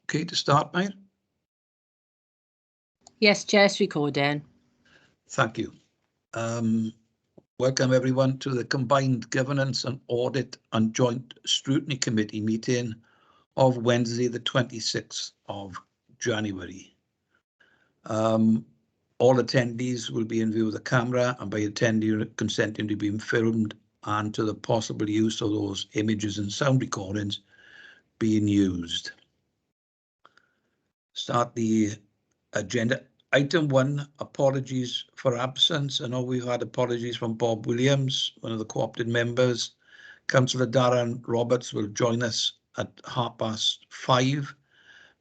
Okay to start, mate? Yes, Chair, it's recording. Thank you. Welcome everyone to the Combined Governance and Audit and Joint Scrutiny Committee meeting of Wednesday the 26th of January. All attendees will be in view of the camera, and by attending consenting to being filmed and to the possible use of those images and sound recordings being used. Start the agenda. Item 1, apologies for absence. I know we've had apologies from Bob Williams, one of the co-opted members. Councillor Darren Roberts will join us at 5:30.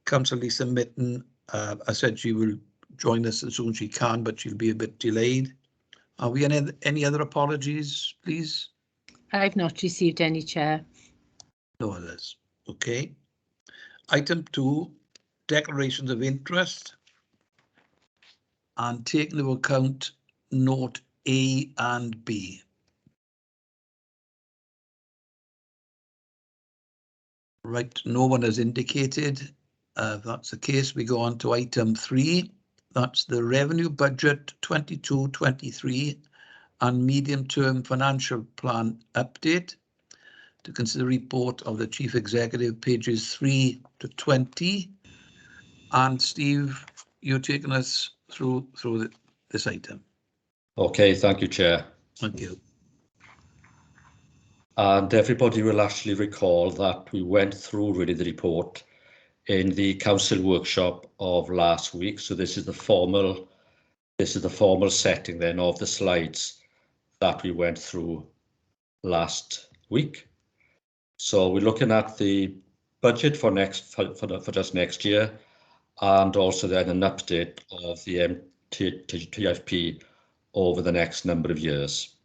Councillor Lisa Mitten, I said she will join us as soon as she can, but she'll be a bit delayed. Are we any other apologies, please? I've not received any, Chair. No others. Okay. Item 2, declarations of interest. And taking into account note A and B. Right, no one has indicated. If that's the case, we go on to item 3. That's the revenue budget 22-23 and medium-term financial plan update. To consider report of the Chief Executive, pages 3 to 20. And Steve, you're taking us through this item. Okay, thank you, Chair. Thank you. And everybody will actually recall that we went through really the report in the council workshop of last week. So this is the formal setting then of the slides that we went through last week. So we're looking at the budget for just next year, and also then an update of the TFP over the next number of years.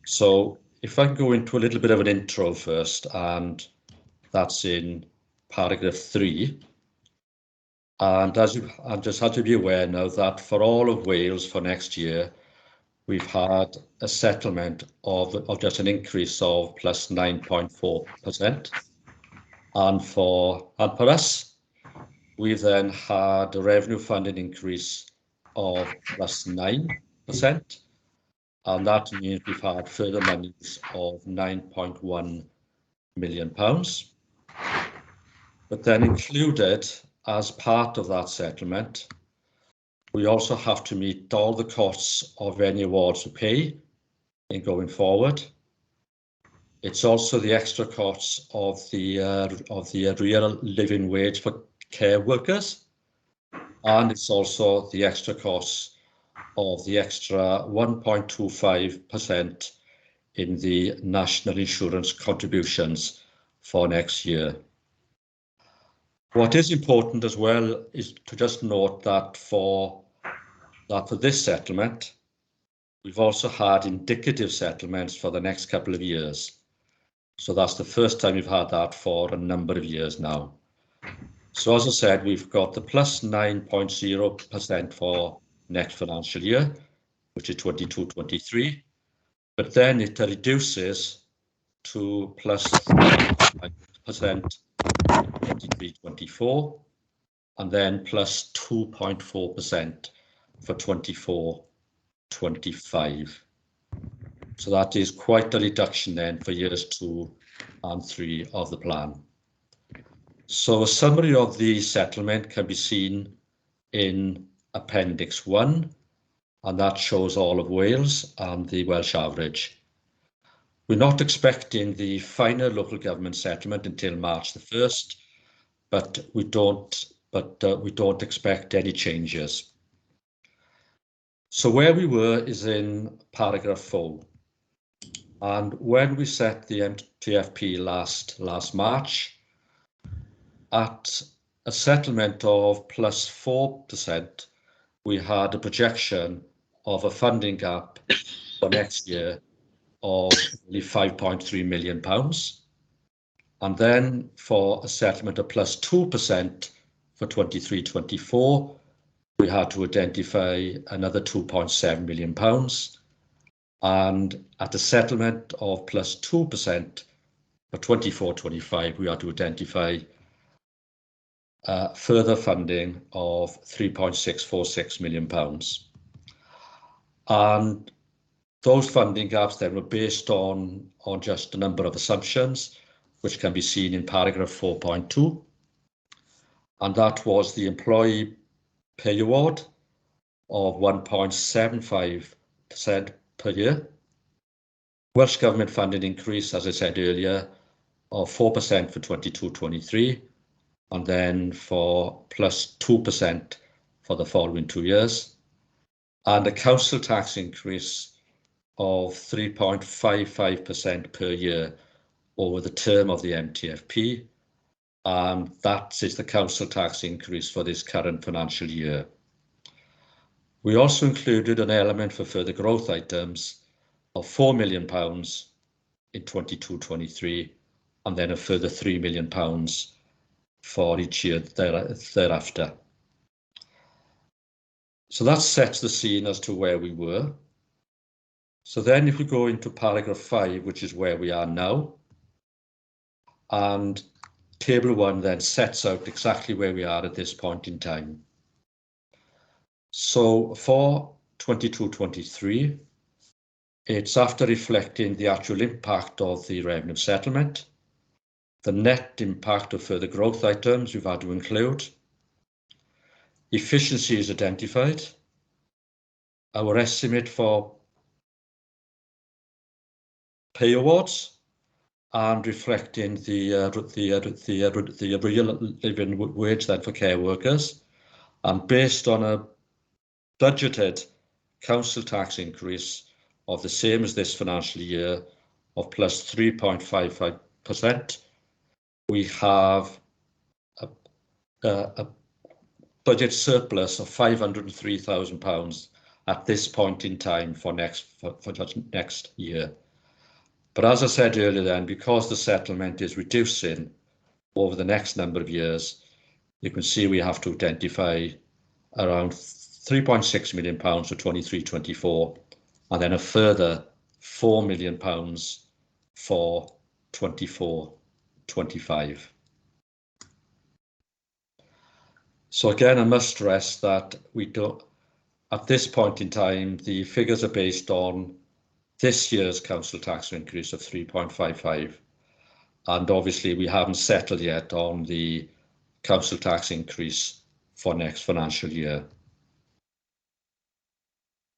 So if I can go into a little bit of an intro first, and that's in paragraph 3. And just had to be aware now that for all of Wales for next year, we've had a settlement of just an increase of plus 9.4%. And for us, we've then had a revenue funding increase of plus 9%. And that means we've had further monies of £9.1 million. But then included as part of that settlement, we also have to meet all the costs of any awards we pay in going forward. It's also the extra costs of the real living wage for care workers, and it's also the extra costs of the extra 1.25% in the national insurance contributions for next year. What is important as well is to just note that for this settlement, we've also had indicative settlements for the next couple of years. So that's the first time we've had that for a number of years now. So as I said, we've got the plus 9.0% for next financial year, which is 22-23, but then it reduces to plus 3.5% 23-24, and then plus 2.4% for 24-25. So that is quite a reduction then for years 2 and 3 of the plan. So a summary of the settlement can be seen in Appendix 1, and that shows all of Wales and the Welsh average. We're not expecting the final local government settlement until March the 1st, but we don't expect any changes. So where we were is in paragraph 4. And when we set the MTFP last March, at a settlement of plus 4%, we had a projection of a funding gap for next year of only £5.3 million. And then for a settlement of plus 2% for 23-24, we had to identify another £2.7 million. And at a settlement of plus 2% for 24-25, we had to identify further funding of £3.646 million. And those funding gaps then were based on just a number of assumptions, which can be seen in paragraph 4.2. And that was the employee pay award of 1.75% per year. Welsh Government funding increase, as I said earlier, of 4% for 22-23, and then for plus 2% for the following 2 years. And a council tax increase of 3.55% per year over the term of the MTFP. And that is the council tax increase for this current financial year. We also included an element for further growth items of £4 million in 22-23, and then a further £3 million for each year thereafter. So that sets the scene as to where we were. So then if we go into paragraph 5, which is where we are now, and table 1 then sets out exactly where we are at this point in time. So for 22-23, it's after reflecting the actual impact of the revenue settlement, the net impact of further growth items we've had to include, efficiency is identified, our estimate for pay awards, and reflecting the real living wage then for care workers, and based on a budgeted council tax increase of the same as this financial year of plus 3.55%, we have a budget surplus of £503,000 at this point in time for next year. But as I said earlier then, because the settlement is reducing over the next number of years, you can see we have to identify around £3.6 million for 23-24, and then a further £4 million for 24-25. So again, I must stress that we don't, at this point in time, the figures are based on this year's council tax increase of 3.55, and obviously we haven't settled yet on the council tax increase for next financial year.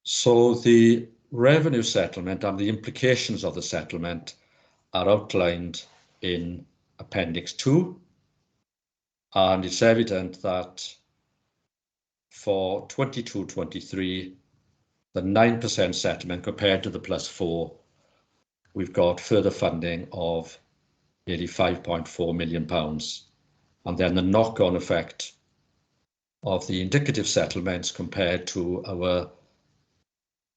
So the revenue settlement and the implications of the settlement are outlined in Appendix 2, and it's evident that for 22-23, the 9% settlement compared to the plus 4, we've got further funding of nearly £5.4 million. And then the knock-on effect of the indicative settlements compared to our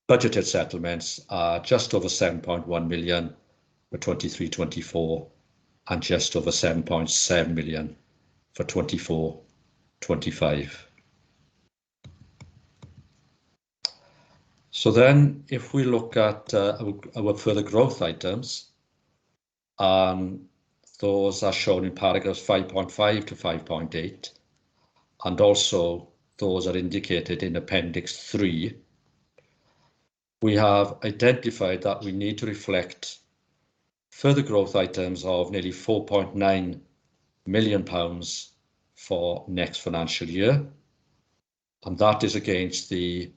budgeted settlements are just over 7.1 million for 23-24 and just over 7.7 million for 24-25. So then if we look at our further growth items, those are shown in paragraphs 5.5 to 5.8, and also those are indicated in Appendix 3. We have identified that we need to reflect further growth items of nearly £4.9 million for next financial year, and that is against the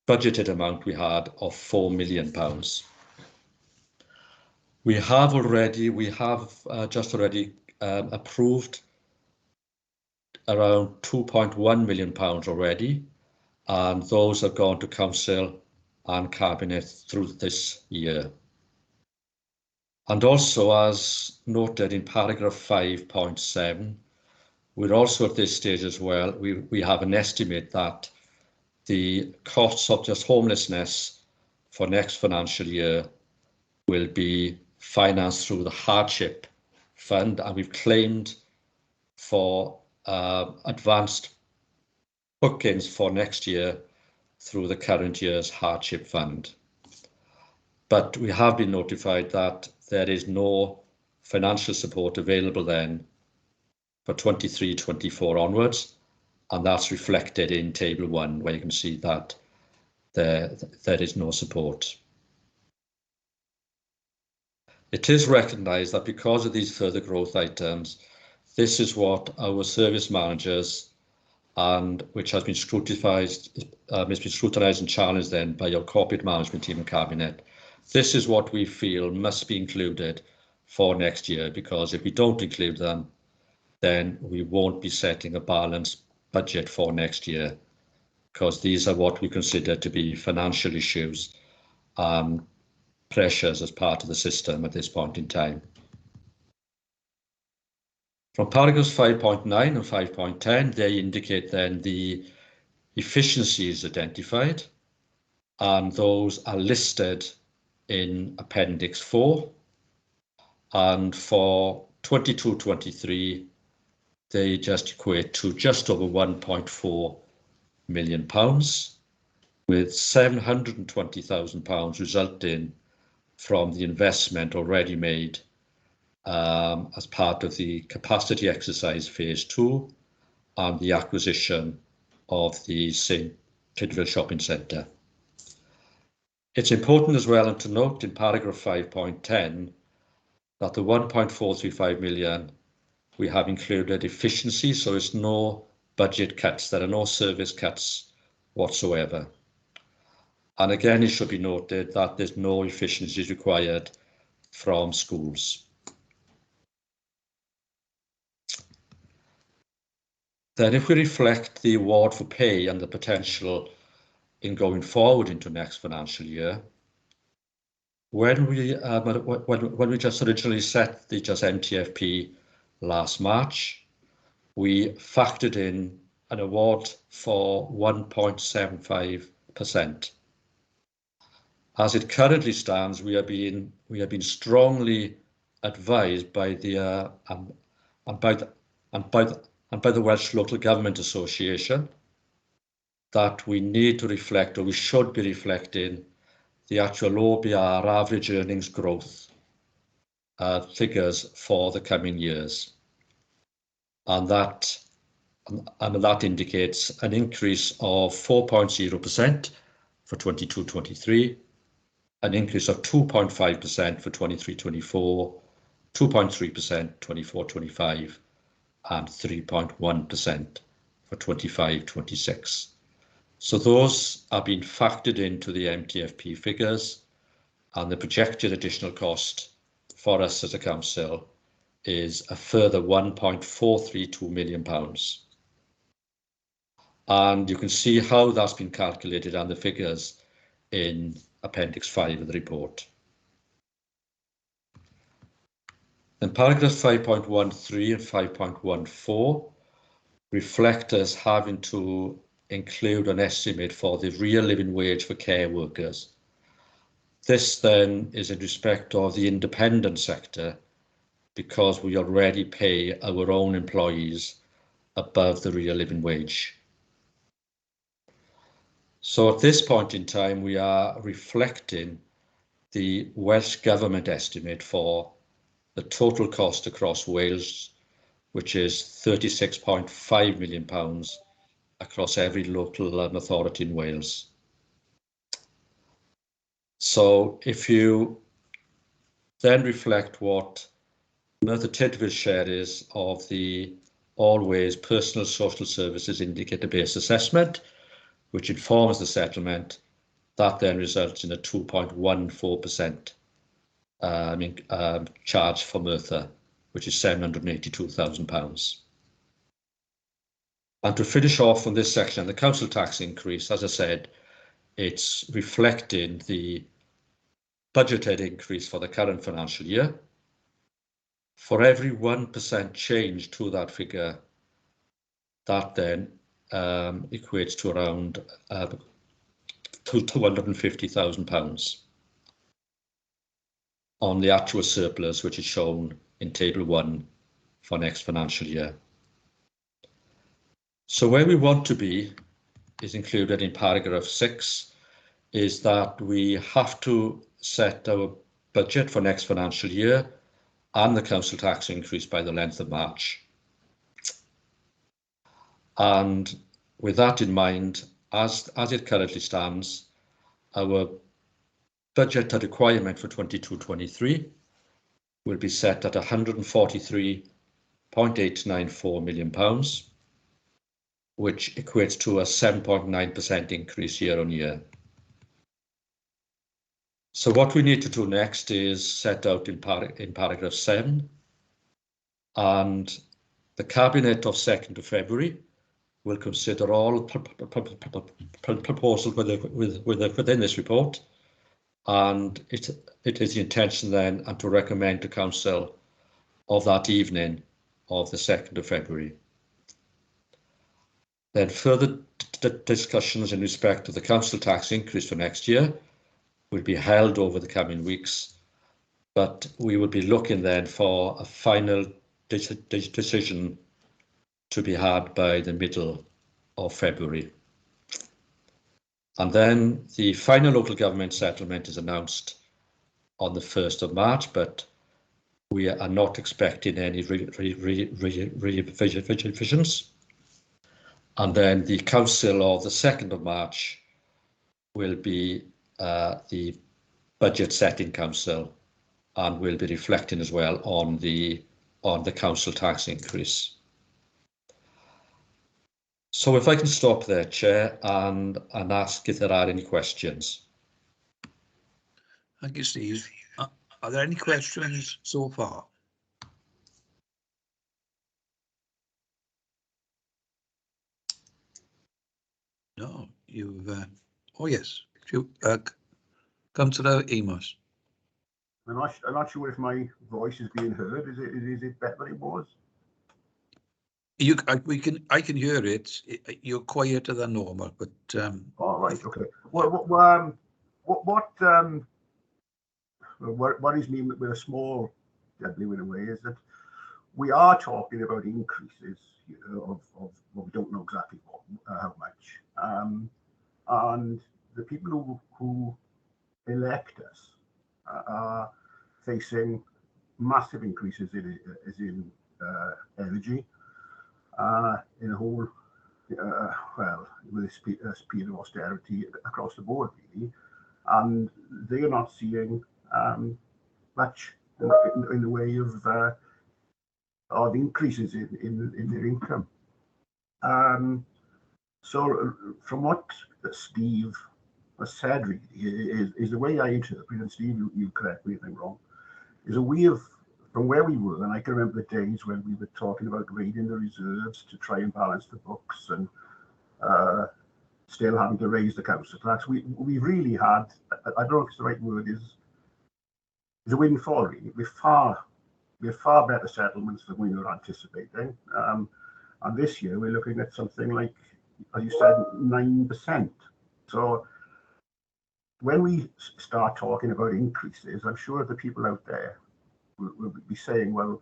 budgeted amount we had of £4 million. We have just already approved around £2.1 million already, and those have gone to Council and Cabinet through this year. And also, as noted in paragraph 5.7, we're also at this stage as well, we have an estimate that the costs of just homelessness for next financial year will be financed through the hardship fund, and we've claimed for advanced bookings for next year through the current year's hardship fund. But we have been notified that there is no financial support available then for 23-24 onwards, and that's reflected in Table 1, where you can see that there is no support. It is recognised that because of these further growth items, this is what our service managers, and which has been scrutinised and challenged then by your corporate management team and cabinet. This is what we feel must be included for next year, because if we don't include them, then we won't be setting a balanced budget for next year, because these are what we consider to be financial issues and pressures as part of the system at this point in time. From paragraphs 5.9 and 5.10, they indicate then the efficiencies identified, and those are listed in Appendix 4. And for 22-23, they just equate to just over £1.4 million, with £720,000 resulting from the investment already made as part of the capacity exercise phase 2 and the acquisition of the St. Tidwell Shopping Centre. It's important as well to note in paragraph 5.10 that the 1.435 million we have included efficiency, so it's no budget cuts, there are no service cuts whatsoever. And again, it should be noted that there's no efficiencies required from schools. Then if we reflect the award for pay and the potential in going forward into next financial year, when we just originally set the just MTFP last March, we factored in an award for 1.75%. As it currently stands, we have been strongly advised by the by the Welsh Local Government Association that we need to reflect, or we should be reflecting, the actual OBR average earnings growth figures for the coming years, and that indicates an increase of 4.0% for 22-23, an increase of 2.5% for 23-24, 2.3% 24-25, and 3.1% for 25-26. So those are being factored into the MTFP figures, and the projected additional cost for us as a council is a further £1.432 million. And you can see how that's been calculated and the figures in Appendix 5 of the report. Then paragraphs 5.13 and 5.14 reflect us having to include an estimate for the real living wage for care workers. This then is in respect of the independent sector, because we already pay our own employees above the real living wage. So at this point in time, we are reflecting the Welsh Government estimate for the total cost across Wales, which is £36.5 million across every local authority in Wales. So if you then reflect what Merthyr Tydfil's share is of the Always Personal Social Services Indicator-Based Assessment, which informs the settlement, that then results in a 2.14% charge for Merthyr, which is £782,000. And to finish off on this section, the council tax increase, as I said, it's reflecting the budgeted increase for the current financial year. For every 1% change to that figure, that then equates to around £250,000 on the actual surplus, which is shown in Table 1 for next financial year. So where we want to be is included in paragraph 6, is that we have to set our budget for next financial year and the council tax increase by the 11th of March. And with that in mind, as it currently stands, our budget requirement for 22-23 will be set at £143.894 million, which equates to a 7.9% increase year on year. So what we need to do next is set out in paragraph 7, and the Cabinet of 2nd of February will consider all proposals within this report, and it is the intention then and to recommend to Council of that evening of the 2nd of February. Then further discussions in respect to the council tax increase for next year will be held over the coming weeks, but we will be looking then for a final decision to be had by the middle of February. And then the final local government settlement is announced on the 1st of March, but we are not expecting any revisions. And then the council of the 2nd of March will be the budget setting council, and will be reflecting as well on the council tax increase. So if I can stop there, Chair, and ask if there are any questions. Thank you, Steve. Are there any questions so far? No, you've. Oh yes, Councillor Amos. I'm not sure if my voice is being heard. Is it better than it was? I can hear it. You're quieter than normal, but. All right. Okay. What worries me with a small W in a way is that we are talking about increases, you know, of well, we don't know exactly what, how much, and the people who elect us are facing massive increases in energy, in a whole, well, with this period of austerity across the board, really, and they are not seeing much in the way of increases in their income. So from what Steve has said, really, is the way I interpret, and Steve, you correct me if I'm wrong, is a way of, from where we were, and I can remember the days when we were talking about raiding the reserves to try and balance the books, and still having to raise the council tax. We really had, I don't know if it's the right word, is a windfall, really. We have far better settlements than we were anticipating. And this year we're looking at something like, as you said, 9%. So when we start talking about increases, I'm sure the people out there will be saying, well,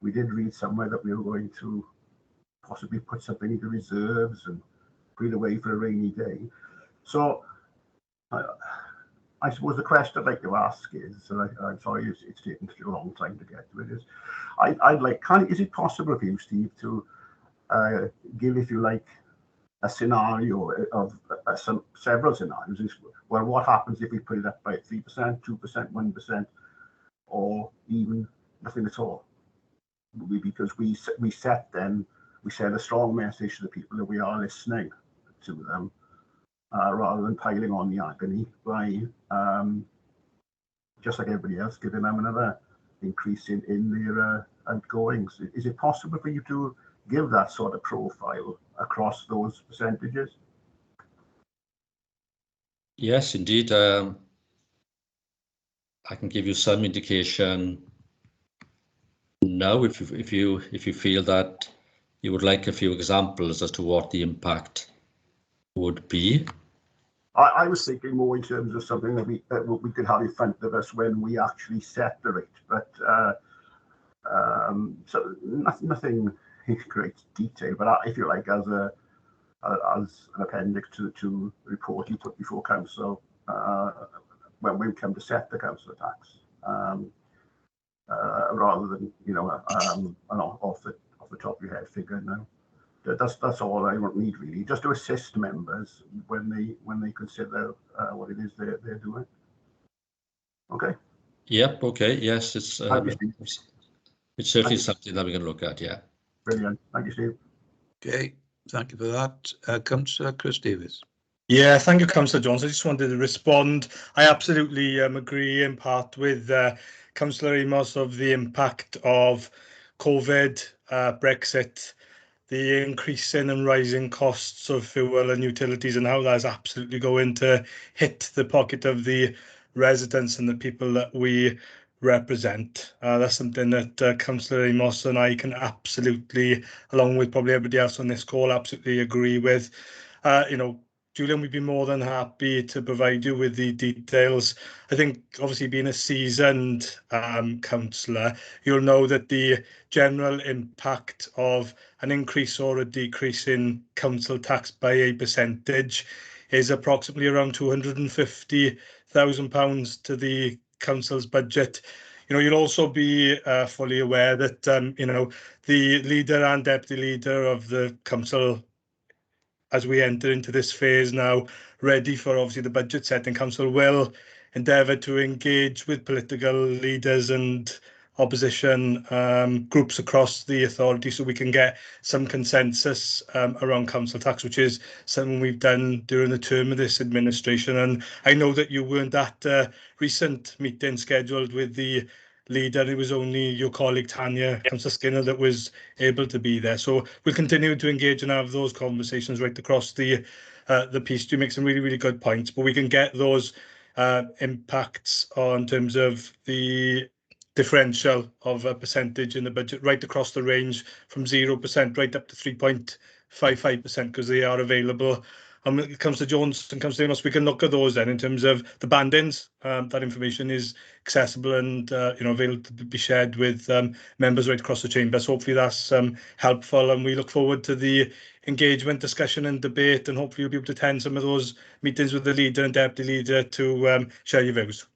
we did read somewhere that we were going to possibly put something into reserves and put it away for a rainy day. So I suppose the question I'd like to ask is, and I'm sorry it's taken such a long time to get to it, is I'd like, is it possible for you, Steve, to give, if you like, a scenario of several scenarios? Well, what happens if we put it up by 3%, 2%, 1%, or even nothing at all? Because we send a strong message to the people that we are listening to them, rather than piling on the agony by, just like everybody else, giving them another increase in their outgoings. Is it possible for you to give that sort of profile across those percentages? Yes, indeed. I can give you some indication now, if you feel that you would like a few examples as to what the impact would be. I was thinking more in terms of something that we could have in front of us when we actually set the rate, but so nothing in great detail. But if you like, as an appendix to the report you put before council when we come to set the council tax, rather than, you know, an off the top of your head figure now. That's all I need really, just to assist members when they consider what it is they're doing. Okay. Yep. Okay. Yes, it's certainly something that we can look at. Yeah. Brilliant. Thank you, Steve. Okay, thank you for that. Councillor Chris Davis. Yeah, thank you, Councillor Jones. I just wanted to respond. I absolutely agree in part with Councillor Amos of the impact of COVID, Brexit, the increasing and rising costs of fuel and utilities, and how that's absolutely going to hit the pocket of the residents and the people that we represent. That's something that Councillor Amos and I can absolutely, along with probably everybody else on this call, absolutely agree with. Julian, we'd be more than happy to provide you with the details. I think, obviously, being a seasoned councillor, you'll know that the general impact of an increase or a decrease in council tax by a percentage is approximately around £250,000 to the council's budget. You'll also be fully aware that, the leader and deputy leader of the council, as we enter into this phase now, ready for obviously the budget setting, council will endeavour to engage with political leaders and opposition groups across the authority so we can get some consensus around council tax, which is something we've done during the term of this administration. And I know that you weren't at a recent meeting scheduled with the leader. It was only your colleague Tanya, Councillor Skinner, that was able to be there. So we'll continue to engage and have those conversations right across the piece. You make some really, really good points, but we can get those impacts on terms of the differential of a percentage in the budget right across the range from 0% right up to 3.55%, because they are available. And when it comes to Jones and comes to Amos, we can look at those then in terms of the bandings. That information is accessible and available to be shared with members right across the chamber. So hopefully that's helpful, and we look forward to the engagement, discussion and debate, and hopefully you'll be able to attend some of those meetings with the leader and deputy leader to share your views.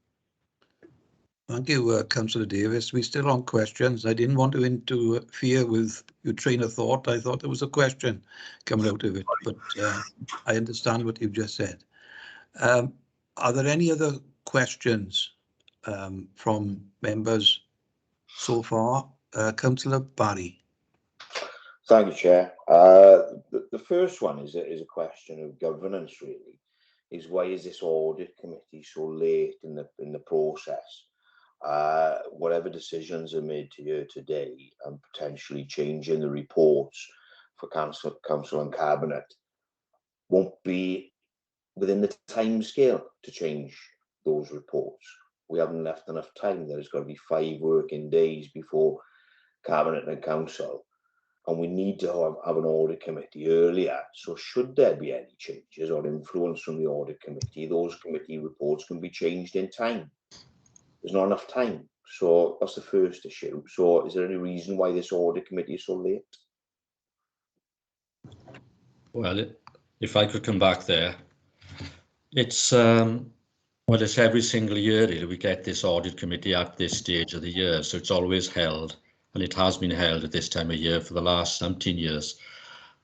Thank you, Councillor Davis. We're still on questions. I didn't want to interfere with your train of thought. I thought there was a question coming out of it, but I understand what you've just said. Are there any other questions from members so far? Councillor Barry. Thank you, Chair. The first one is a question of governance, really. Is why is this audit committee so late in the process? Whatever decisions are made here today and potentially changing the reports for council and cabinet won't be within the time scale to change those reports. We haven't left enough time. There's got to be 5 working days before cabinet and council, and we need to have an audit committee earlier. So should there be any changes or influence from the audit committee, those committee reports can be changed in time. There's not enough time. So that's the first issue. So is there any reason why this audit committee is so late? Well, if I could come back there, it's it's every single year really we get this audit committee at this stage of the year, so it's always held, and it has been held at this time of year for the last 17 years.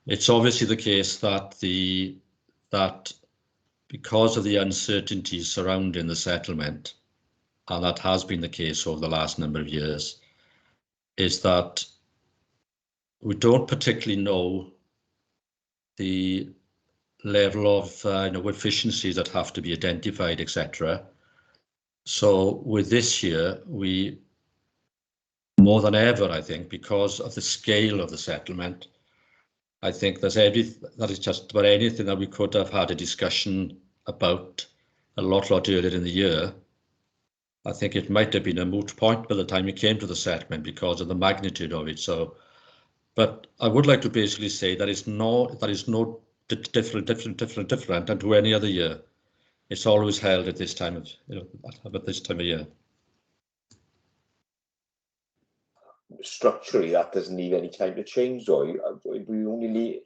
It's obviously the case that because of the uncertainties surrounding the settlement, and that has been the case over the last number of years, is that we don't particularly know the level of efficiencies that have to be identified, etc. So with this year, we more than ever, I think, because of the scale of the settlement, I think that is just about anything that we could have had a discussion about a lot earlier in the year. I think it might have been a moot point by the time it came to the settlement because of the magnitude of it. So, but I would like to basically say that is no different than to any other year. It's always held at this time of year. Structurally, that doesn't need any time to change, though. We only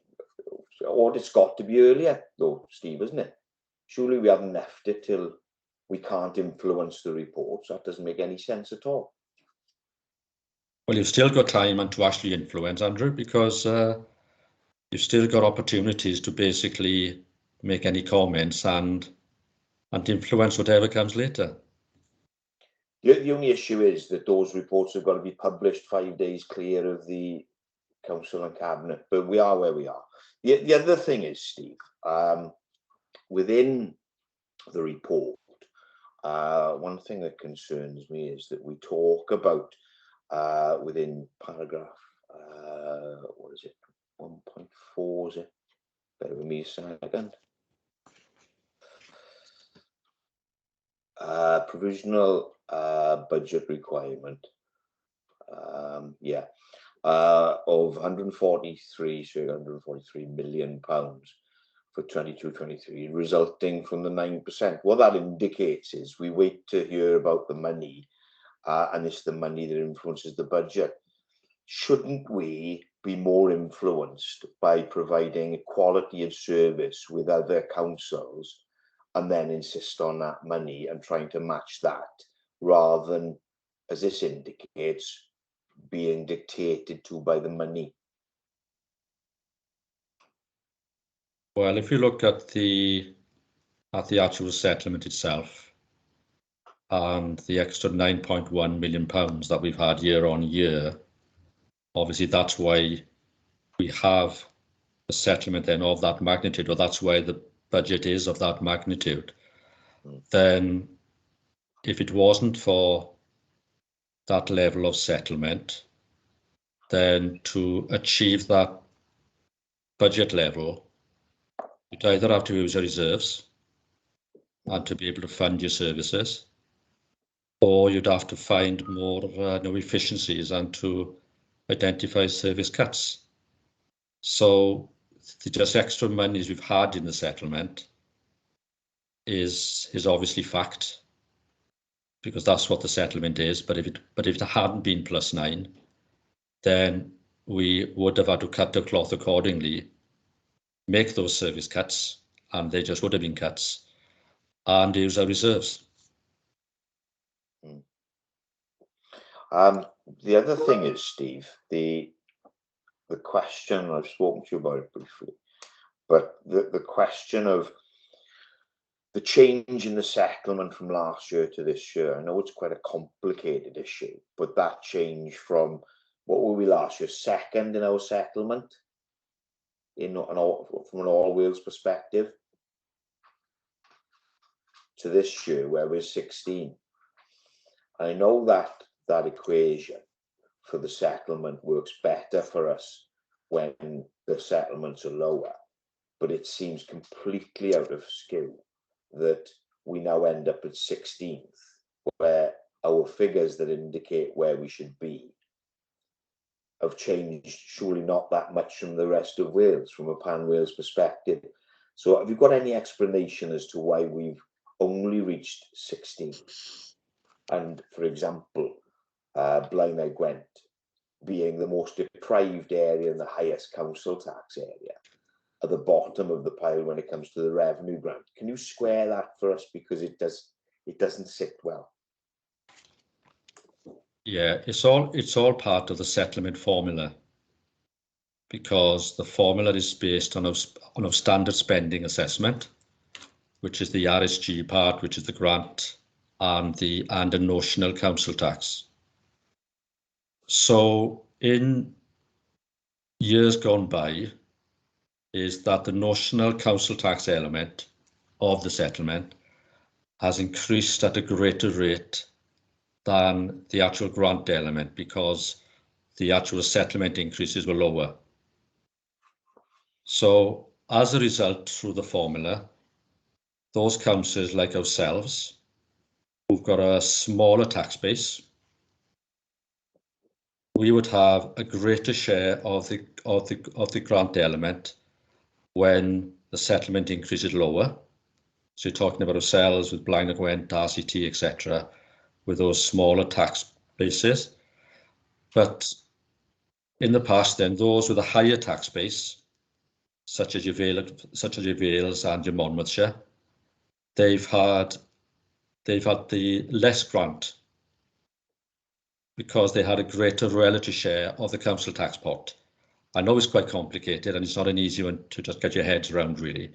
audit's got to be earlier, though, Steve, isn't it? Surely we haven't left it till we can't influence the reports. That doesn't make any sense at all. Well, you've still got time to actually influence, Andrew, because you've still got opportunities to basically make any comments and influence whatever comes later. The only issue is that those reports have got to be published 5 days clear of the Council and Cabinet, but we are where we are. The other thing is, Steve, within the report, one thing that concerns me is that we talk about within paragraph, what is it, 1.4, is it? Bear with me a second. Provisional budget requirement, of 143 million pounds for 22-23, resulting from the 9%. What that indicates is we wait to hear about the money, and it's the money that influences the budget. Shouldn't we be more influenced by providing quality of service with other councils and then insist on that money and trying to match that, rather than, as this indicates, being dictated to by the money? Well, if you look at the actual settlement itself and the extra 9.1 million pounds that we've had year on year, obviously that's why we have a settlement then of that magnitude, or that's why the budget is of that magnitude. Then if it wasn't for that level of settlement, then to achieve that budget level, you'd either have to use your reserves and to be able to fund your services, or you'd have to find more efficiencies and to identify service cuts. So the just extra monies we've had in the settlement is obviously fact, because that's what the settlement is. But if it hadn't been +9, then we would have had to cut the cloth accordingly, make those service cuts, and they just would have been cuts, and use our reserves. The other thing is, Steve, the question, I've spoken to you about it briefly, but the question of the change in the settlement from last year to this year. I know it's quite a complicated issue, but that change from, what were we last year, second in our settlement from an All Wales perspective, to this year where we're 16. I know that equation for the settlement works better for us when the settlements are lower, but it seems completely out of skew that we now end up at 16th, where our figures that indicate where we should be have changed surely not that much from the rest of Wales, from a pan-Wales perspective. So have you got any explanation as to why we've only reached 16th? And for example, Blaenau Gwent being the most deprived area and the highest council tax area, at the bottom of the pile when it comes to the revenue grant. Can you square that for us, because it doesn't sit well? Yeah, it's all part of the settlement formula, because the formula is based on a standard spending assessment, which is the RSG part, which is the grant, and a notional council tax. So in years gone by, is that the notional council tax element of the settlement has increased at a greater rate than the actual grant element, because the actual settlement increases were lower. So as a result, through the formula, those councils like ourselves, who've got a smaller tax base, we would have a greater share of the grant element when the settlement increase is lower. So you're talking about ourselves with Blaenau Gwent, RCT, etc., with those smaller tax bases. But in the past, then, those with a higher tax base, such as your Vales and your Monmouthshire, they've had the less grant, because they had a greater relative share of the council tax pot. I know it's quite complicated and it's not an easy one to just get your heads around, really.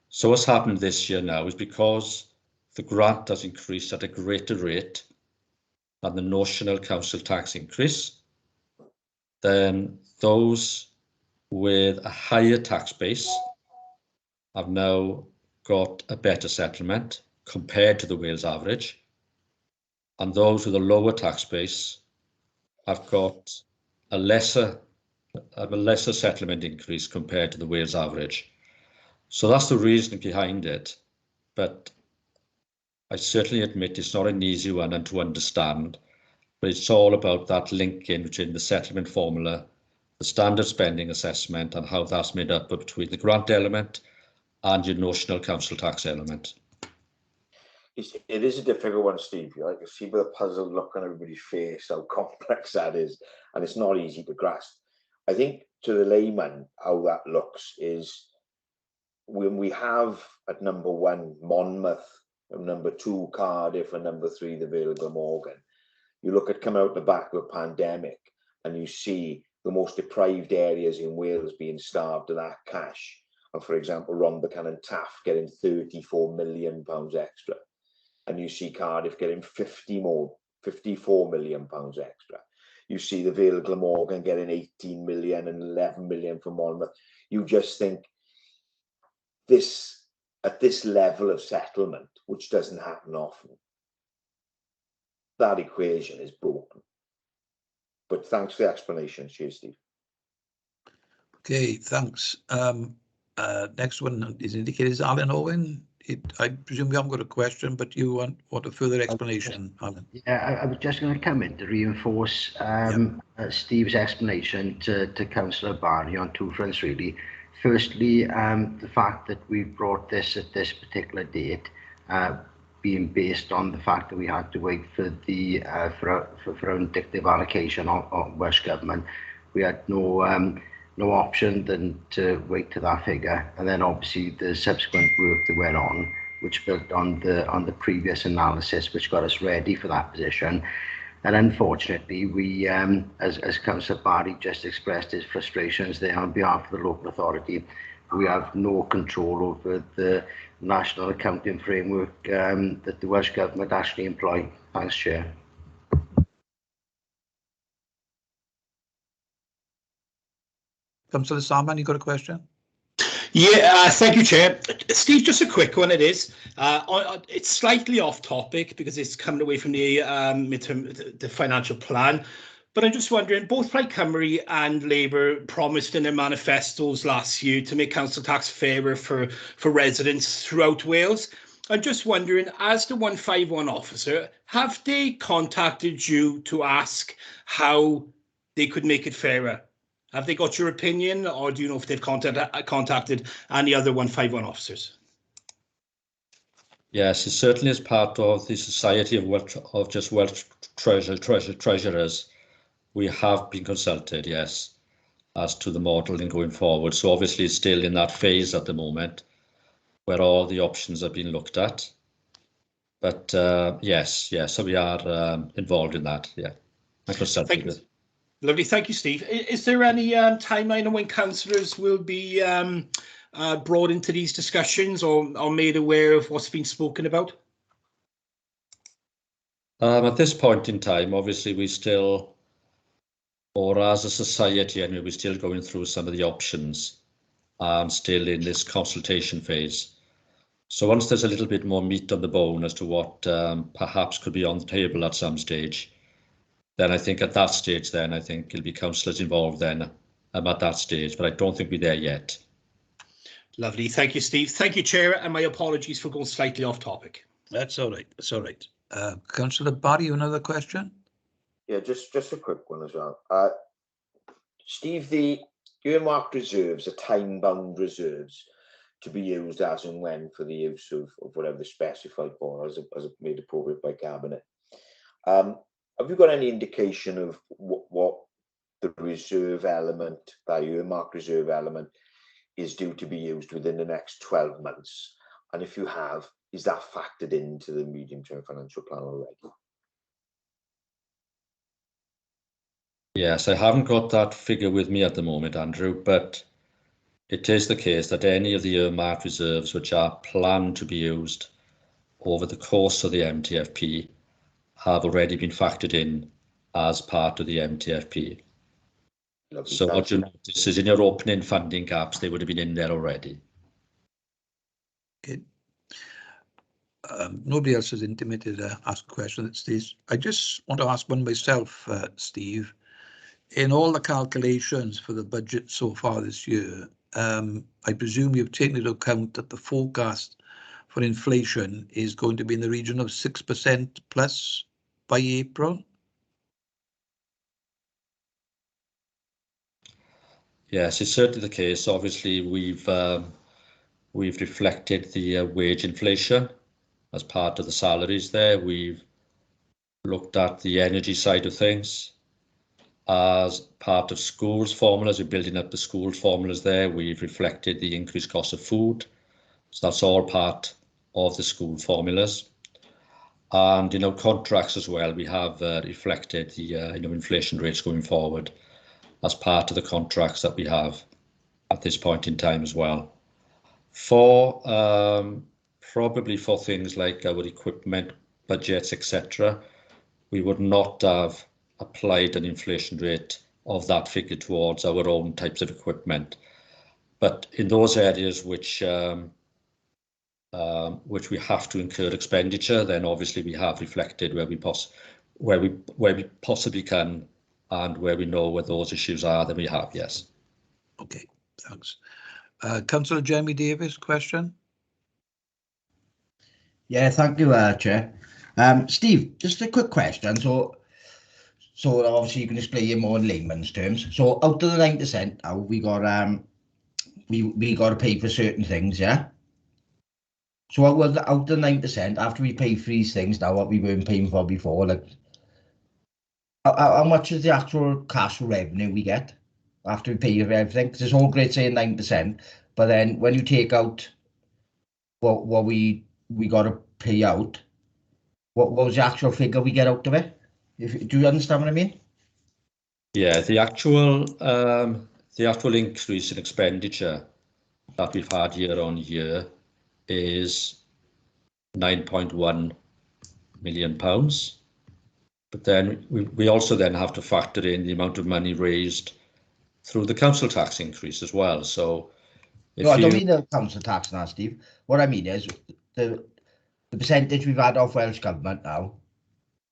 So what's happened this year now is because the grant has increased at a greater rate than the notional council tax increase, then those with a higher tax base have now got a better settlement compared to the Wales average, and those with a lower tax base have got a lesser settlement increase compared to the Wales average. So that's the reason behind it, but I certainly admit it's not an easy one and to understand, but it's all about that linking between the settlement formula, the standard spending assessment, and how that's made up between the grant element and your notional council tax element. It is a difficult one, Steve. You can see by the puzzled look on everybody's face how complex that is, and it's not easy to grasp. I think to the layman, how that looks is when we have at number 1 Monmouth, and number 2 Cardiff, and number 3 the Vale of Glamorgan. You look at coming out the back of a pandemic, and you see the most deprived areas in Wales being starved of that cash. And for example, Rhondda and Taff getting £34 million extra. And you see Cardiff getting 54 million pounds extra. You see the Vale of Glamorgan getting 18 million and 11 million from Monmouth. You just think this, at this level of settlement, which doesn't happen often, that equation is broken. But thanks for the explanation. Cheers, Steve. Okay, thanks. Next one is indicated as Alan Owen. I presume you haven't got a question, but you want a further explanation, Alan? Yeah, I was just going to come in to reinforce Steve's explanation to Councillor Barry on 2 fronts, really. Firstly, the fact that we brought this at this particular date, being based on the fact that we had to wait for the for indicative allocation of Welsh Government. We had no option than to wait to that figure, and then obviously the subsequent work that went on, which built on the previous analysis, which got us ready for that position. And unfortunately, we, as Councillor Barry just expressed his frustrations there on behalf of the local authority, we have no control over the national accounting framework that the Welsh Government actually employ. Thanks, Chair. Councillor Salmon, you got a question? Yeah, thank you, Chair. Steve, just a quick one. It is. It's slightly off topic because it's coming away from the the financial plan. But I'm just wondering, both Plaid Cymru and Labour promised in their manifestos last year to make council tax fairer for residents throughout Wales. I'm just wondering, as the 151 officer, have they contacted you to ask how they could make it fairer? Have they got your opinion, or do you know if they've contacted any other 151 officers? Yes, it certainly is part of the Society of Welsh Treasurers. We have been consulted, yes, as to the modelling going forward. So obviously it's still in that phase at the moment where all the options are being looked at. But yes, so we are involved in that, yeah. Thank you. Lovely, thank you, Steve. Is there any timeline on when councillors will be brought into these discussions or made aware of what's been spoken about? At this point in time, obviously we still, or as a society anyway, we're still going through some of the options and still in this consultation phase. So once there's a little bit more meat on the bone as to what perhaps could be on the table at some stage, then I think at that stage, then I think it'll be councillors involved then at that stage, but I don't think we're there yet. Lovely, thank you, Steve. Thank you, Chair, and my apologies for going slightly off topic. That's all right, that's all right. Councillor Barry, another question? Yeah, just a quick one as well. Steve, the earmarked reserves are time-bound reserves to be used as and when for the use of whatever the specified for, as made appropriate by Cabinet. Have you got any indication of what the reserve element, that earmarked reserve element, is due to be used within the next 12 months? And if you have, is that factored into the medium-term financial plan already? Yes, I haven't got that figure with me at the moment, Andrew, but it is the case that any of the earmarked reserves which are planned to be used over the course of the MTFP have already been factored in as part of the MTFP. Lovely, So thank what you you. notice is in your opening funding gaps, they would have been in there already. Okay. Nobody else has intimated to ask a question at stage. I just want to ask one myself, Steve. In all the calculations for the budget so far this year, I presume you've taken into account that the forecast for inflation is going to be in the region of 6% plus by April? Yes, it's certainly the case. Obviously, we've reflected the wage inflation as part of the salaries there. We've looked at the energy side of things. As part of schools formulas, we're building up the schools formulas there. We've reflected the increased cost of food. So that's all part of the school formulas. And in our contracts as well, we have reflected the inflation rates going forward as part of the contracts that we have at this point in time as well. For probably for things like our equipment budgets, etc., we would not have applied an inflation rate of that figure towards our own types of equipment. But in those areas which we have to incur expenditure, then obviously we have reflected where we possibly can, and where we know where those issues are, then we have, yes. Okay, thanks. Councillor Jeremy Davis, question? Yeah, thank you, Chair. Steve, just a quick question. So obviously you can explain it more in layman's terms. So out of the 9% now, we got we got to pay for certain things, yeah. So out of the 9%, after we pay for these things now, what we weren't paying for before, like how much is the actual cash revenue we get after we pay for everything? Because it's all great saying 9%, but then when you take out what we got to pay out, what was the actual figure we get out of it? Do you understand what I mean? Yeah, the actual increase in expenditure that we've had year on year is £9.1 million. But then we also then have to factor in the amount of money raised through the council tax increase as well. So No, I don't mean the council tax now, Steve. What I mean is the percentage we've had off Welsh Government now,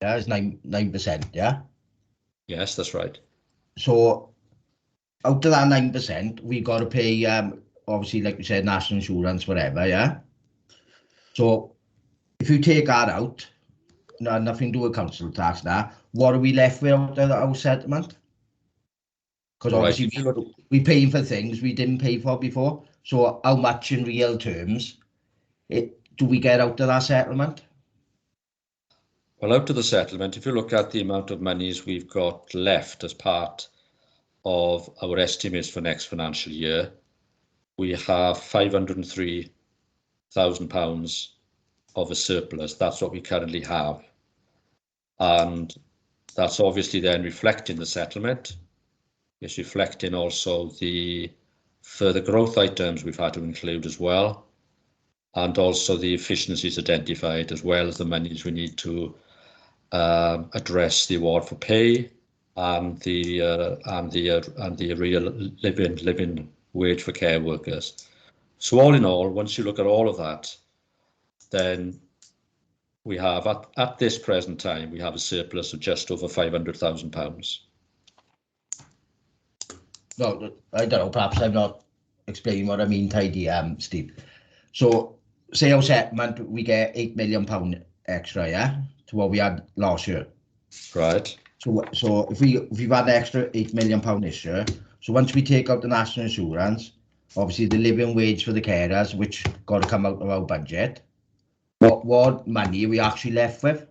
yeah, is 9%, yeah? Yes, that's right. So out of that 9%, we got to pay, obviously, like we said, national insurance, whatever, yeah? So if you take that out, nothing to do with council tax now, what are we left with out of our settlement? Because obviously we're paying for things we didn't pay for before. So how much in real terms do we get out of that settlement? Well, out of the settlement, if you look at the amount of monies we've got left as part of our estimates for next financial year, we have £503,000 of a surplus. That's what we currently have. And that's obviously then reflecting the settlement. It's reflecting also the further growth items we've had to include as well, and also the efficiencies identified, as well as the monies we need to address the award for pay and the real living wage for care workers. So all in all, once you look at all of that, then we have at this present time we have a surplus of just over £500,000. No, I don't know. Perhaps I'm not explaining what I mean tidy, Steve. So say our settlement, we get £8 million extra, yeah, to what we had last year. Right. So if we've had an extra £8 million this year, so once we take out the national insurance, obviously the living wage for the carers, which got to come out of our budget, what money are we actually left with?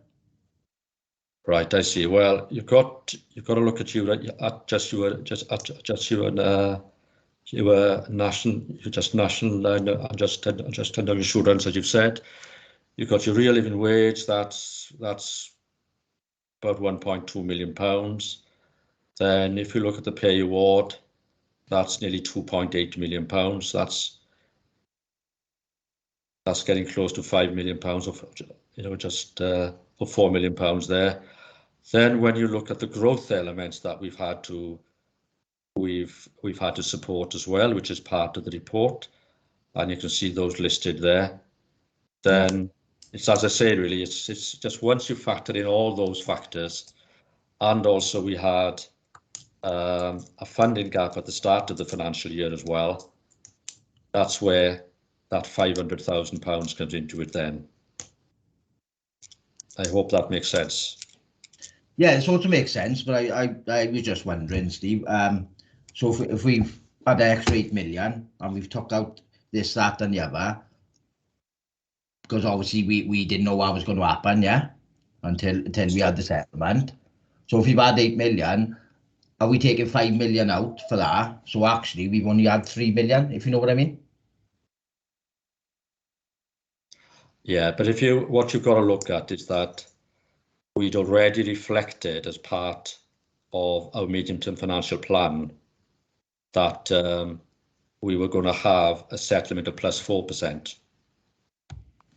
Right, I see. Well, you've got to look at your national insurance, as you've said. You've got your real living wage. That's about £1.2 million. Then if you look at the pay award, that's nearly £2.8 million. That's getting close to £5 million of, just £4 million there. Then when you look at the growth elements that we've had to support as well, which is part of the report, and you can see those listed there. Then it's, as I say, really, it's just once you factor in all those factors, and also we had a funding gap at the start of the financial year as well. That's where that £500,000 comes into it then. I hope that makes sense. Yeah, it sort of makes sense, but I was just wondering, Steve, so if we've had an extra 8 million and we've took out this, that and the other, because obviously we didn't know what was going to happen, yeah, until we had the settlement. So if we've had 8 million, are we taking 5 million out for that? So actually we've only had 3 million, if you know what I mean. Yeah, but what you've got to look at is that we'd already reflected as part of our medium-term financial plan that we were going to have a settlement of plus 4%.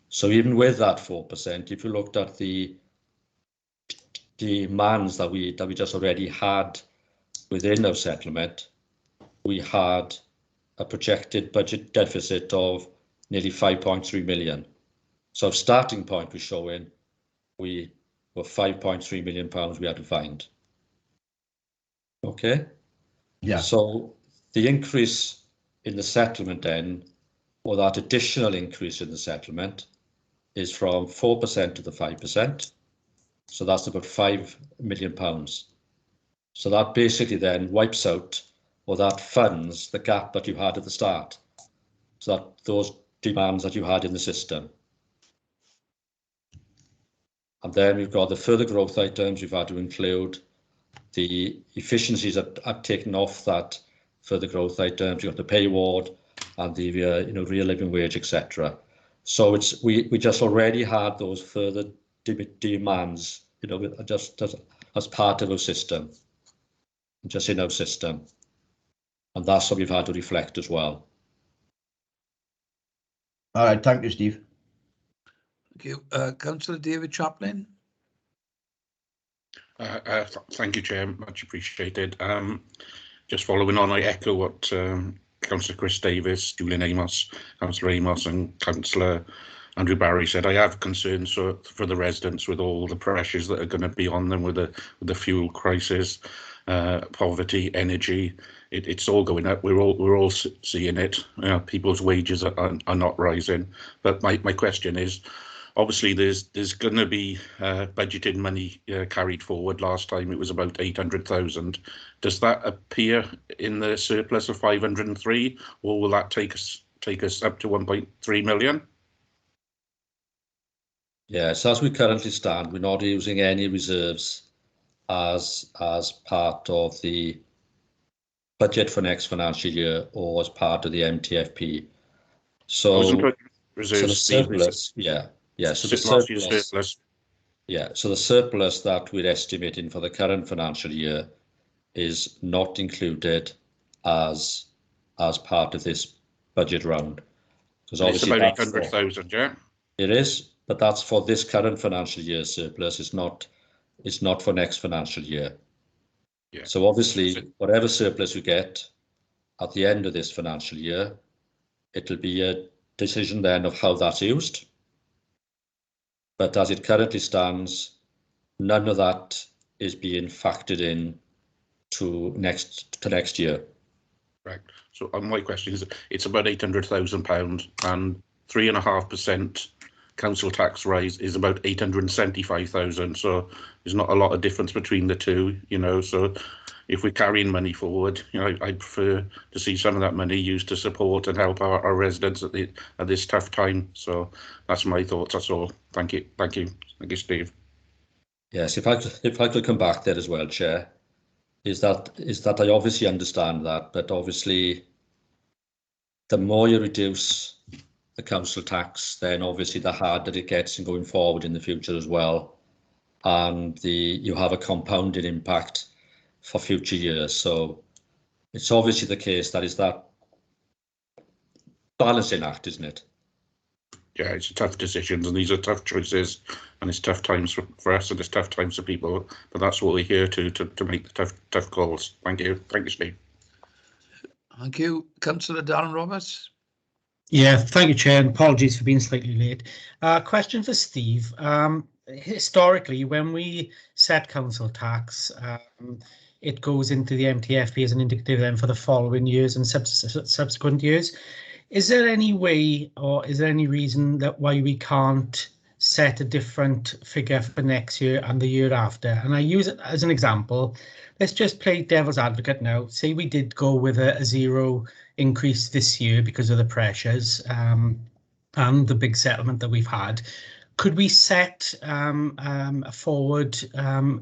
So even with that 4%, if you looked at the demands that we just already had within our settlement, we had a projected budget deficit of nearly 5.3 million. So starting point was showing we were £5.3 million we had to find. Okay. Yeah. So the increase in the settlement then, or that additional increase in the settlement, is from 4% to the 5%. So that's about £5 million. So that basically then wipes out, or that funds the gap that you had at the start. So that those demands that you had in the system. And then we've got the further growth items. We've had to include the efficiencies that are taken off that further growth items. You've got the pay award and the real living wage, etc. So it's we just already had those further demands, just as part of our system, just in our system, and that's what we've had to reflect as well. All right, thank you, Steve. Thank you, Councillor David Chaplin. Thank you, Chair. Much appreciated. Just following on, I echo what Councillor Chris Davis, Julian Amos, Councillor Amos and Councillor Andrew Barry said. I have concerns for the residents with all the pressures that are going to be on them with the fuel crisis, poverty, energy. It's all going up. We're all seeing it. People's wages are not rising. But my question is, obviously, there's going to be budgeted money carried forward. Last time it was about 800,000. Does that appear in the surplus of 503, or will that take us up to 1.3 million? Yes, as we currently stand, we're not using any reserves as part of the budget for next financial year or as part of the MTFP. So the surplus, yeah. So the surplus, so the surplus that we're estimating for the current financial year is not included as part of this budget round, because obviously it's about 800,000, yeah. It is, but that's for this current financial year surplus. It's not for next financial year. Yeah. So obviously, whatever surplus you get at the end of this financial year, it'll be a decision then of how that's used. But as it currently stands, none of that is being factored in to next year. Right. So my question is, it's about £800,000, and 3.5% council tax rise is about 875,000. So there's not a lot of difference between the two, So if we're carrying money forward, I'd prefer to see some of that money used to support and help our residents at this tough time. So that's my thoughts. That's all. Thank you. Thank you, Steve. Yes, if I could come back there as well, Chair, is that I obviously understand that, but obviously the more you reduce the council tax, then obviously the harder it gets in going forward in the future as well, and you have a compounding impact for future years. So it's obviously the case that is that balancing act, isn't it? Yeah, it's a tough decisions, and these are tough choices, and it's tough times for us, and it's tough times for people. But that's what we're here to make the tough calls. Thank you, Steve. Thank you, Councillor Darren Roberts. Yeah, thank you, Chair, and apologies for being slightly late. Question for Steve. Historically, when we set council tax, it goes into the MTFP as an indicative then for the following years and subsequent years. Is there any way, or is there any reason that why we can't set a different figure for next year and the year after? And I use it as an example. Let's just play devil's advocate now. Say we did go with a zero increase this year because of the pressures and the big settlement that we've had. Could we set a forward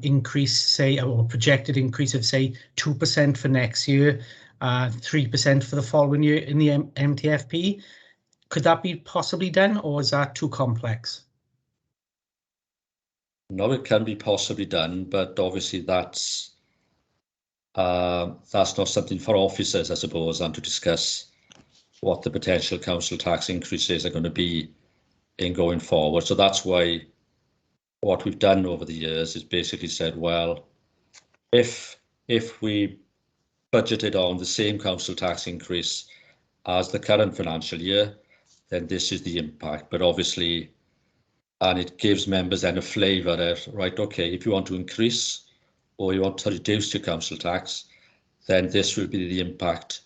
increase, say, or projected increase of, say, 2% for next year, 3% for the following year in the MTFP? Could that be possibly done, or is that too complex? No, it can be possibly done, but obviously that's not something for officers, I suppose, and to discuss what the potential council tax increases are going to be in going forward. So that's why what we've done over the years is basically said, well, if we budgeted on the same council tax increase as the current financial year, then this is the impact. But obviously, and it gives members then a flavour that, right, okay, if you want to increase or you want to reduce your council tax, then this will be the impact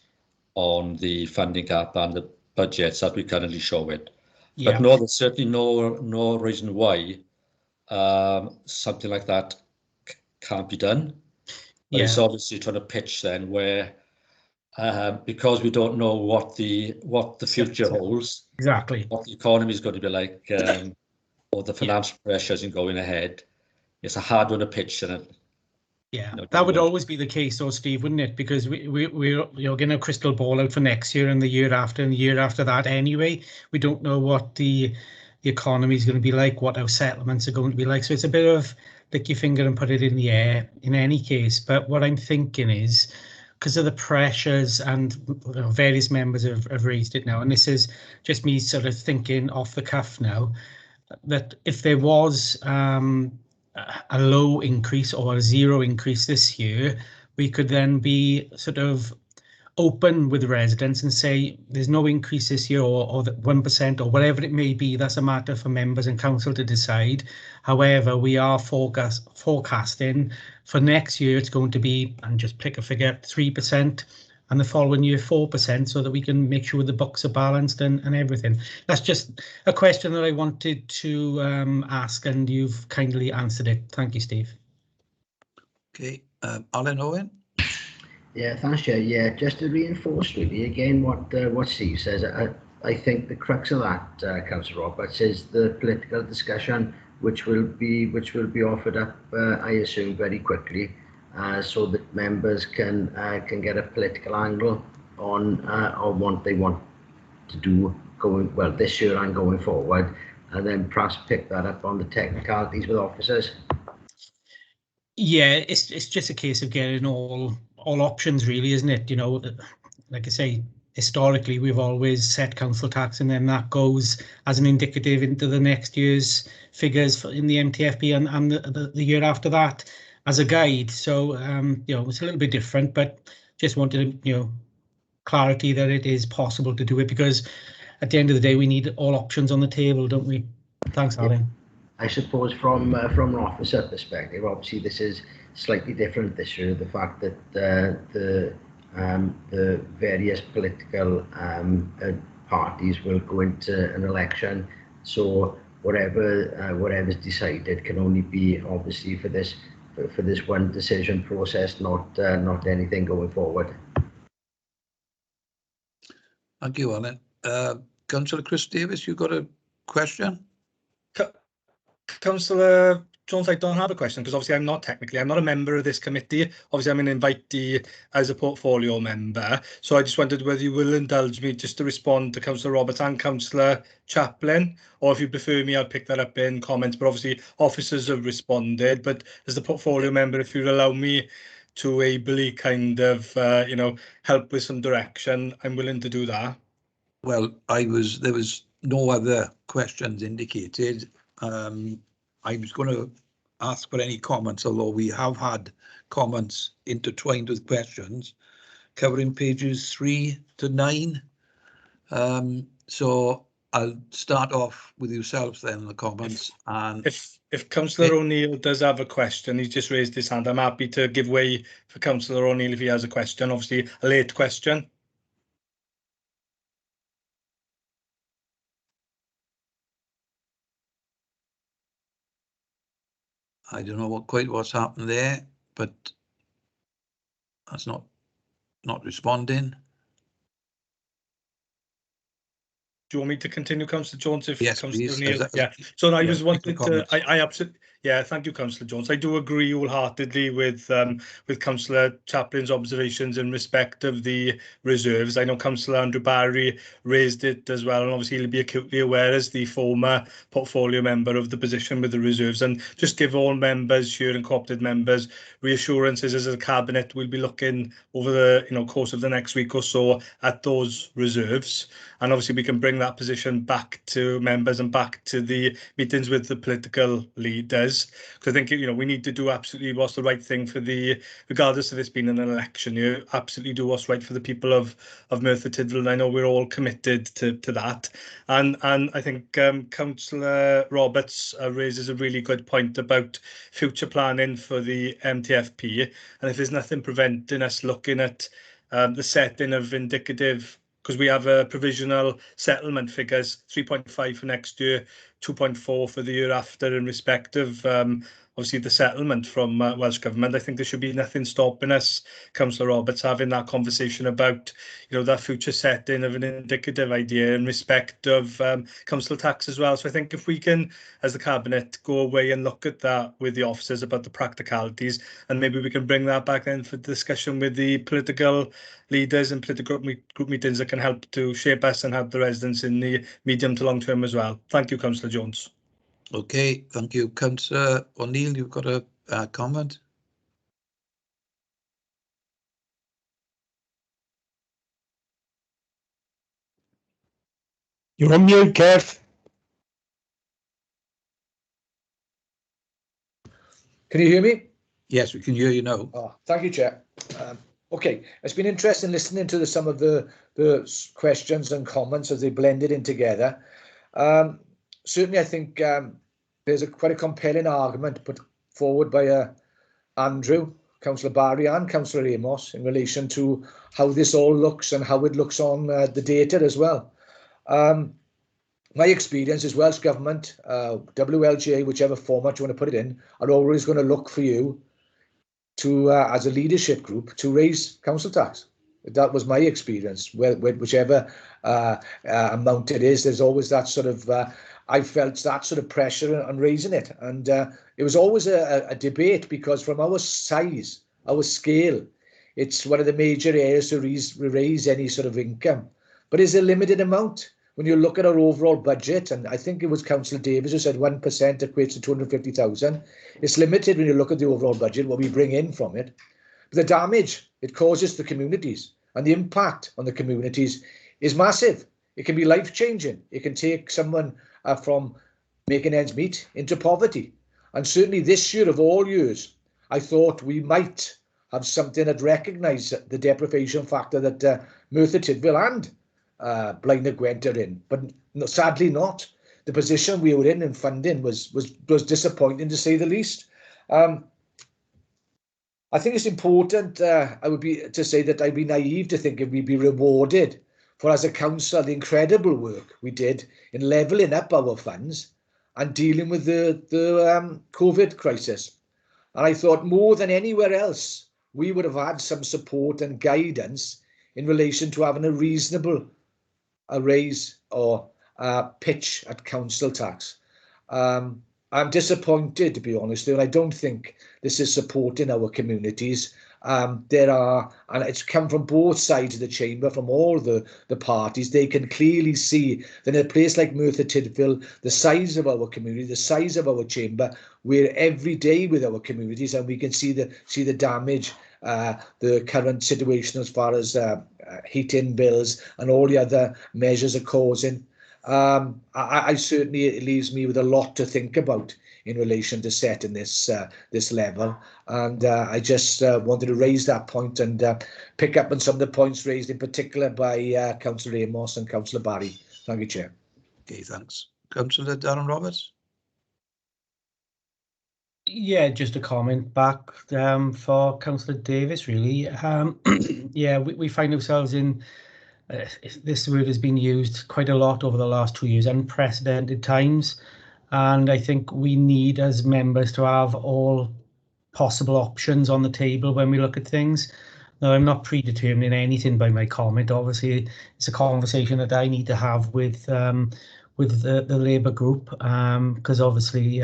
on the funding gap and the budgets that we currently show it. Yeah. But no, there's certainly no reason why something like that can't be done. But it's obviously trying to pitch then where, because we don't know what the future holds, exactly what the economy is going to be like, or the financial pressures in going ahead. It's a hard one to pitch, and that would always be the case, though, Steve, wouldn't it? Because we're getting a crystal ball out for next year and the year after and the year after that anyway. We don't know what the economy is going to be like, what our settlements are going to be like. So it's a bit of lick your finger and put it in the air in any case. But what I'm thinking is, because of the pressures, and various members have raised it now, and this is just me sort of thinking off the cuff now, that if there was a low increase or a zero increase this year, we could then be sort of open with the residents and say there's no increase this year, or that 1% or whatever it may be. That's a matter for members and council to decide. However, we are forecasting for next year it's going to be, and just pick a figure, 3%, and the following year 4%, so that we can make sure the books are balanced and everything. That's just a question that I wanted to ask, and you've kindly answered it. Thank you, Steve. Okay, Alan Owen. Yeah, thanks, Chair. Yeah, just to reinforce really again what Steve says, I think the crux of that, Councillor Roberts, is the political discussion, which will be offered up, I assume, very quickly, so that members can get a political angle on what they want to do this year and going forward, and then perhaps pick that up on the technicalities with officers. Yeah, it's just a case of getting all options, really, isn't it? You know, like I say, historically we've always set council tax, and then that goes as an indicative into the next year's figures in the MTFP and the year after that as a guide. So it's a little bit different, but just wanted clarity that it is possible to do it, because at the end of the day we need all options on the table, don't we? Thanks, Alan. I suppose from an officer perspective, obviously this is slightly different this year. The fact that the various political parties will go into an election, so whatever's decided can only be obviously for this one decision process, not anything going forward. Thank you, Alan. Councillor Chris Davis, you got a question? Councillor Jones, I don't have a question, because obviously I'm not a member of this committee. Obviously I'm an invitee as a portfolio member. So I just wondered whether you will indulge me just to respond to Councillor Roberts and Councillor Chaplin, or if you prefer me, I'll pick that up in comments. But obviously officers have responded, but as the portfolio member, if you'll allow me to ably kind of, help with some direction, I'm willing to do that. Well, there was no other questions indicated. I was going to ask for any comments, although we have had comments intertwined with questions covering pages 3 to 9. So I'll start off with yourselves then, the comments. And if Councillor O'Neill does have a question, he's just raised his hand. I'm happy to give way for Councillor O'Neill if he has a question, obviously a late question. I don't know quite what's happened there, but that's not responding. Do you want me to continue, Councillor Jones? If yes, Councillor please. O'Neill, yeah. So I just wanted to. I absolutely. Yeah, thank you, Councillor Jones. I do agree wholeheartedly with Councillor Chaplin's observations in respect of the reserves. I know Councillor Andrew Barry raised it as well, and obviously he'll be acutely aware as the former portfolio member of the position with the reserves. And just give all members here and co-opted members reassurances as a cabinet, we'll be looking over the course of the next week or so at those reserves, and obviously we can bring that position back to members and back to the meetings with the political leaders. Because I think we need to do absolutely what's the right thing for regardless of this being an election year, absolutely do what's right for the people of Merthyr Tydfil. And I know we're all committed to that. And I think Councillor Roberts raises a really good point about future planning for the MTFP. And if there's nothing preventing us looking at the setting of indicative, because we have a provisional settlement figures, 3.5 for next year, 2.4 for the year after in respect of obviously the settlement from Welsh Government. I think there should be nothing stopping us, Councillor Roberts, having that conversation about that future setting of an indicative idea in respect of council tax as well. So I think if we can, as the Cabinet, go away and look at that with the officers about the practicalities, and maybe we can bring that back then for discussion with the political leaders and political group meetings that can help to shape us and help the residents in the medium to long term as well. Thank you, Councillor Jones. Okay, thank you. Councillor O'Neill, you've got a comment? You're on mute, Kev. Can you hear me? Yes, we can hear you now. Oh, thank you, Chair. Okay, it's been interesting listening to some of the questions and comments as they blended in together. Certainly, I think there's quite a compelling argument put forward by Andrew, Councillor Barry and Councillor Amos in relation to how this all looks and how it looks on the data as well. My experience is Welsh Government, WLGA, whichever format you want to put it in, are always going to look for you to, as a leadership group, to raise council tax. That was my experience. Whichever amount it is, there's always that sort of, I felt that sort of pressure on raising it. And it was always a debate, because from our size, our scale, it's one of the major areas to raise any sort of income. But it's a limited amount. When you look at our overall budget, and I think it was Councillor Davies who said 1% equates to 250,000. It's limited when you look at the overall budget, what we bring in from it. But the damage it causes to communities and the impact on the communities is massive. It can be life-changing. It can take someone from making ends meet into poverty. And certainly this year of all years, I thought we might have something that recognised the deprivation factor that Merthyr Tydfil and Blaenau Gwent are in, but sadly not. The position we were in funding was disappointing, to say the least. I think it's important. I would be to say that I'd be naive to think we'd be rewarded for, as a council, the incredible work we did in levelling up our funds and dealing with the COVID crisis. And I thought more than anywhere else, we would have had some support and guidance in relation to having a reasonable raise or pitch at council tax. I'm disappointed, to be honest, and I don't think this is supporting our communities. There are, and it's come from both sides of the chamber, from all the parties. They can clearly see that in a place like Merthyr Tydfil, the size of our community, the size of our chamber, we're every day with our communities, and we can see the damage the current situation as far as heating bills and all the other measures are causing. I certainly, it leaves me with a lot to think about in relation to setting this this level, and I just wanted to raise that point and pick up on some of the points raised in particular by Councillor Amos and Councillor Barry. Thank you, Chair. Okay, thanks. Councillor Darren Roberts. Yeah, just a comment back for Councillor Davis, really. Yeah, we find ourselves in, this word has been used quite a lot over the last 2 years, unprecedented times. And I think we need, as members, to have all possible options on the table when we look at things. Now, I'm not predetermining anything by my comment. Obviously, it's a conversation that I need to have with the Labour group, because obviously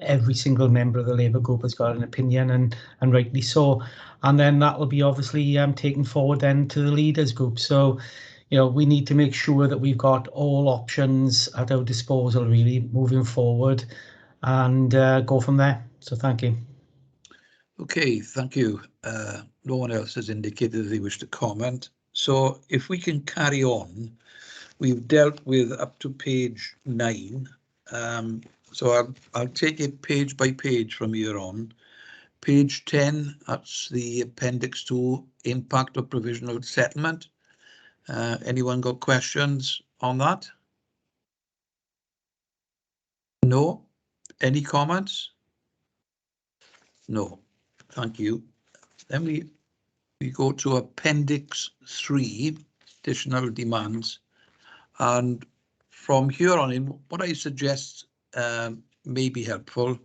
every single member of the Labour group has got an opinion, and rightly so. And then that will be obviously taken forward then to the leaders group. So, you know, we need to make sure that we've got all options at our disposal, really, moving forward, and go from there. So thank you. Okay, thank you. No one else has indicated they wish to comment. So if we can carry on, we've dealt with up to page 9. So I'll take it page by page from here on. Page 10, that's the Appendix 2, Impact of Provisional Settlement. Anyone got questions on that? No? Any comments? No. Thank you. Then we go to Appendix 3, Additional Demands. And from here on in, what I suggest may be helpful,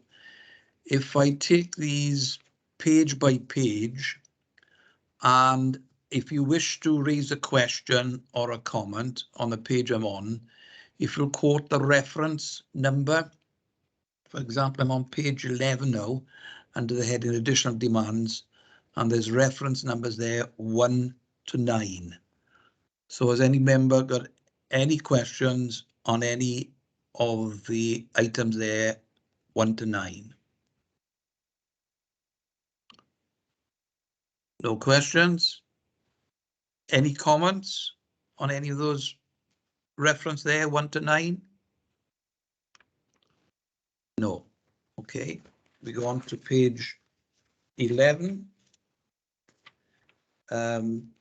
if I take these page by page, and if you wish to raise a question or a comment on the page I'm on, if you'll quote the reference number. For example, I'm on page 11 now, under the heading Additional Demands, and there's reference numbers there 1 to 9. So has any member got any questions on any of the items there 1 to 9? No questions? Any comments on any of those reference there 1 to 9? No. Okay, we go on to page 11.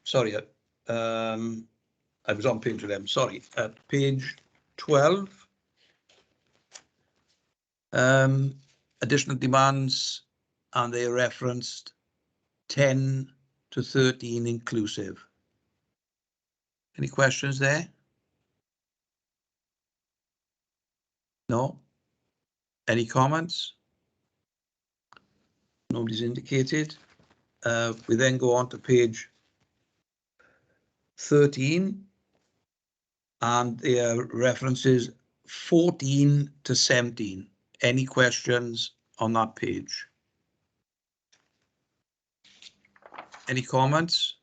Sorry, I was on page 11, sorry, at page 12. Additional demands, and they referenced 10 to 13 inclusive. Any questions there? No? Any comments? Nobody's indicated. We then go on to page 13, and their references 14 to 17. Any questions on that page? Any comments?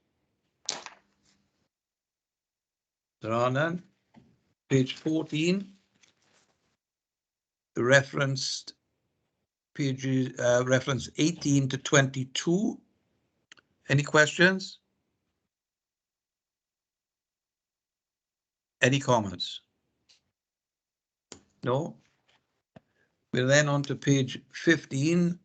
There are none. Page 14, the referenced pages, reference 18 to 22. Any questions? Any comments? No. We're then on to page 15,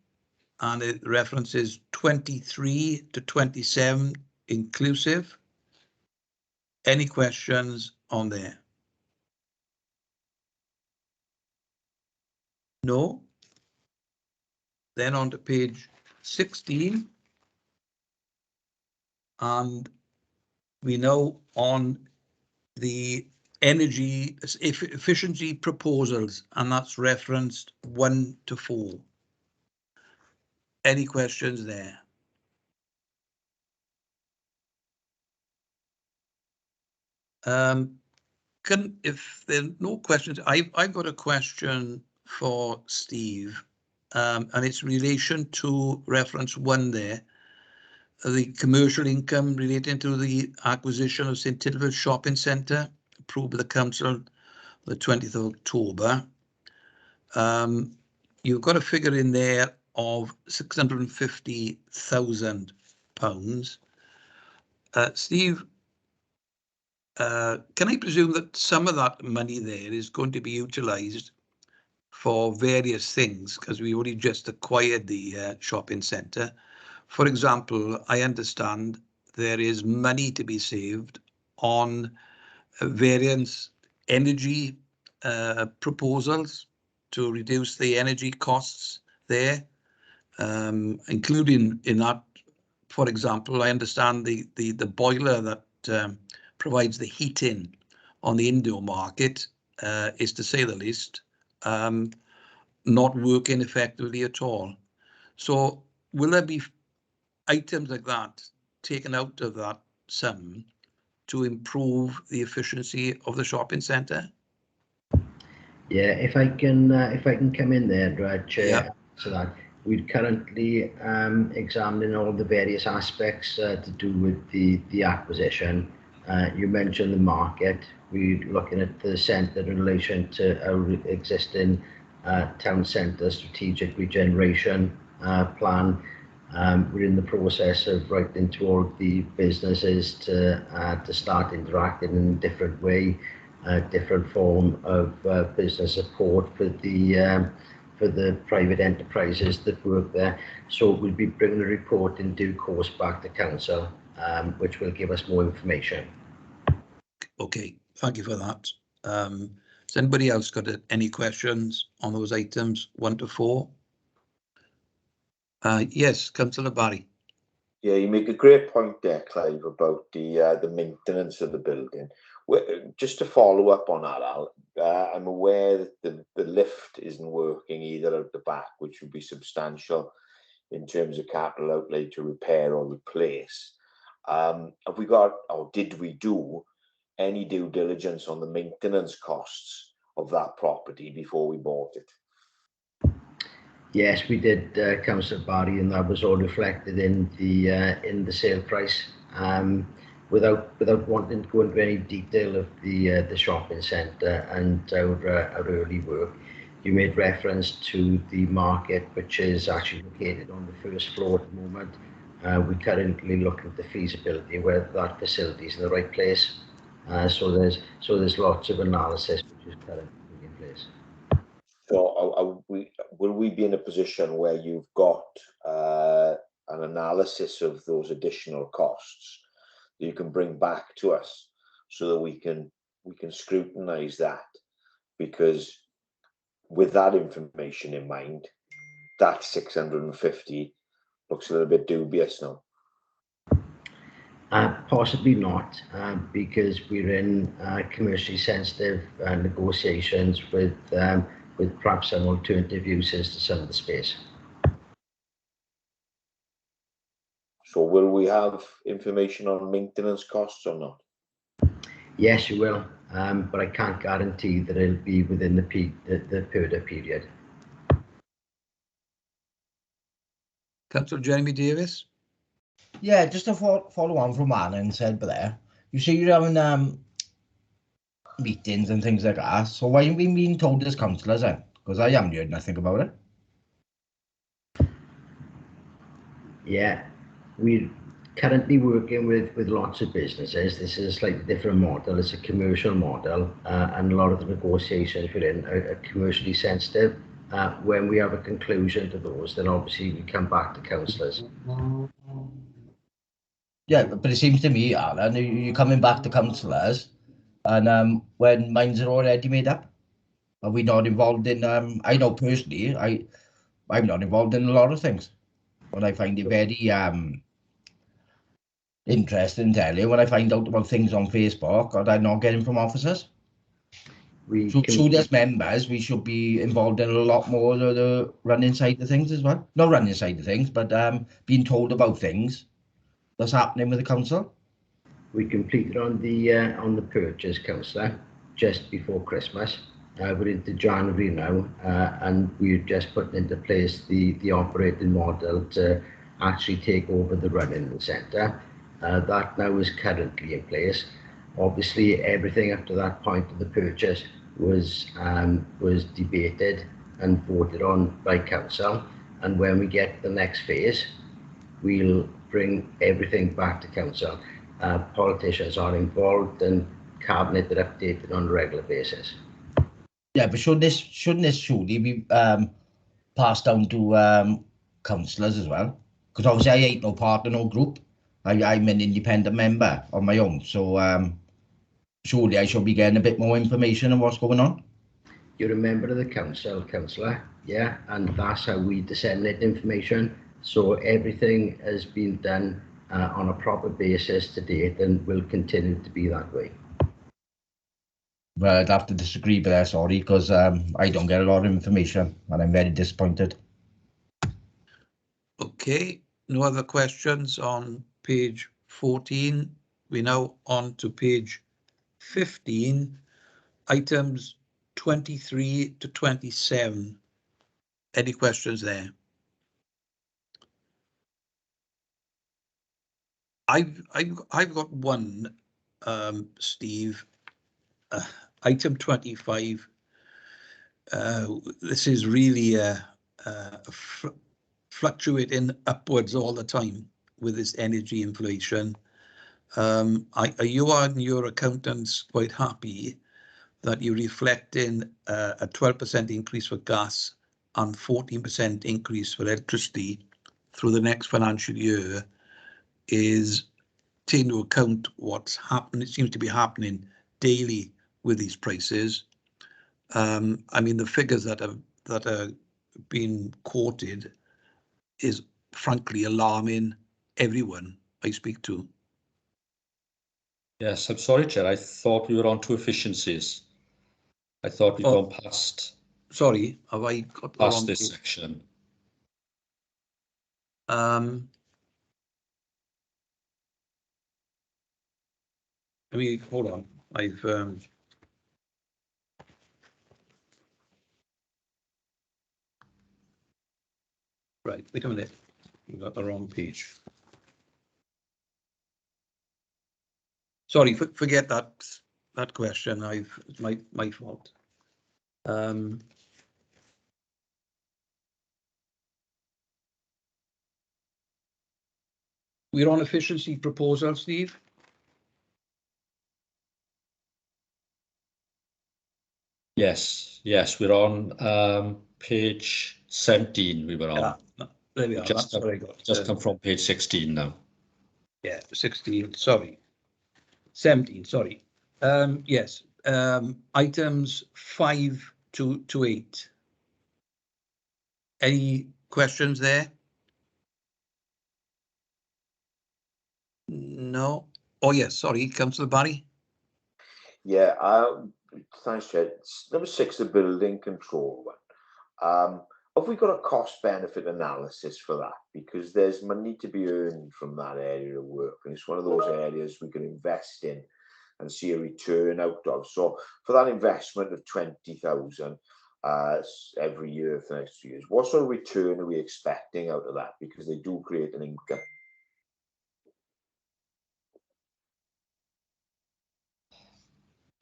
and it references 23 to 27 inclusive. Any questions on there? No. Then on to page 16, and we know on the energy efficiency proposals, and that's referenced 1 to 4. Any questions there? If there are no questions, I've got a question for Steve, and it's in relation to reference 1 there, the commercial income relating to the acquisition of St Tidwell Shopping Centre, approved by the council the 20th of October. You've got a figure in there of 650,000 Steve, can I presume that some of that money there is going to be utilised for various things, because we only just acquired the shopping centre? For example, I understand there is money to be saved on various energy proposals to reduce the energy costs there, including in that, for example, I understand the boiler that provides the heating on the indoor market is, to say the least, not working effectively at all. So will there be items like that taken out of that sum to improve the efficiency of the shopping centre? Yeah, if I can come in there, Chair, Yeah. so that we're currently examining all the various aspects to do with the acquisition. You mentioned the market. We're looking at the centre in relation to our existing town centre strategic regeneration plan. We're in the process of writing to all the businesses to start interacting in a different way, different form of business support for the private enterprises that work there. So we'll be bringing a report in due course back to council, which will give us more information. Okay, thank you for that. Has anybody else got any questions on those items 1 to 4? Yes, Councillor Barry. Yeah, you make a great point there, Clive, about the maintenance of the building. Just to follow up on that, Al, I'm aware that the lift isn't working either at the back, which would be substantial in terms of capital outlay to repair or replace. Have we got, or did we do any due diligence on the maintenance costs of that property before we bought it? Yes, we did, Councillor Barry, and that was all reflected in the sale price. Without wanting to go into any detail of the shopping centre and our early work, you made reference to the market, which is actually located on the first floor at the moment. We currently look at the feasibility whether that facility is in the right place. So there's lots of analysis which is currently in place. So will we be in a position where you've got an analysis of those additional costs that you can bring back to us so that we can scrutinise that? Because with that information in mind, that 650 looks a little bit dubious now. Possibly not, because we're in commercially sensitive negotiations with perhaps some alternative uses to some of the space. So will we have information on maintenance costs or not? Yes, you will, but I can't guarantee that it'll be within the PERDA period. Councillor Jeremy Davis. Yeah, just to follow on from what Alan said there, you say you're having meetings and things like that, so why haven't we been told as councillors then? Because I haven't heard nothing about it. Yeah, we're currently working with lots of businesses. This is a slightly different model. It's a commercial model, and a lot of the negotiations we're in are commercially sensitive. When we have a conclusion to those, then obviously we come back to councillors. Yeah, but it seems to me, Alan, you're coming back to councillors, and when minds are already made up, are we not involved in? I know personally, I'm not involved in a lot of things, but I find it very interesting, tell you, when I find out about things on Facebook or I'm not getting from officers. So as members, we should be involved in a lot more of the running side of things as well. Not running side of things, but being told about things that's happening with the council. We completed on the purchase, councillor, just before Christmas. We're into January now, and we're just putting into place the operating model to actually take over the running of the centre. That now is currently in place. Obviously, everything up to that point of the purchase was debated and voted on by council. And when we get to the next phase, we'll bring everything back to council. Politicians are involved and cabinet are updated on a regular basis. Yeah, but shouldn't this surely be passed down to councillors as well? Because obviously I ain't no part of no group. I'm an independent member on my own, so surely I should be getting a bit more information on what's going on. You're a member of the council, councillor, yeah, and that's how we disseminate information. So everything has been done on a proper basis to date and will continue to be that way. Well, I'd have to disagree with that, sorry, because I don't get a lot of information and I'm very disappointed. Okay, no other questions on page 14. We're now on to page 15, items 23 to 27. Any questions there? I've got one, Steve. Item 25. This is really fluctuating upwards all the time with this energy inflation. Are you and your accountants quite happy that you're reflecting a 12% increase for gas and 14% increase for electricity through the next financial year is taking into account what's happening? It seems to be happening daily with these prices. I mean, the figures that are being quoted is frankly alarming everyone I speak to. Yes, I'm sorry, Chair. I thought we were on to efficiencies. I thought we'd gone past. Sorry, have I got the wrong this section? I mean, hold on. I've right. Wait a minute. You got the wrong page. Sorry, forget that question. It's my fault. We're on efficiency proposal, Steve. Yes, we're on page 17. We were on. There we are. That's what I got. Just come from page 16 now. Yeah, 16. Sorry, 17. Sorry. Yes. Items 5 to 8. Any questions there? No. Oh yes. Sorry, Councillor Barry. Yeah. Thanks, Chair. Number 6, the building control one. Have we got a cost benefit analysis for that? Because there's money to be earned from that area of work, and it's one of those areas we can invest in and see a return out of. So for that investment of 20,000 every year for the next 2 years, what sort of return are we expecting out of that? Because they do create an income.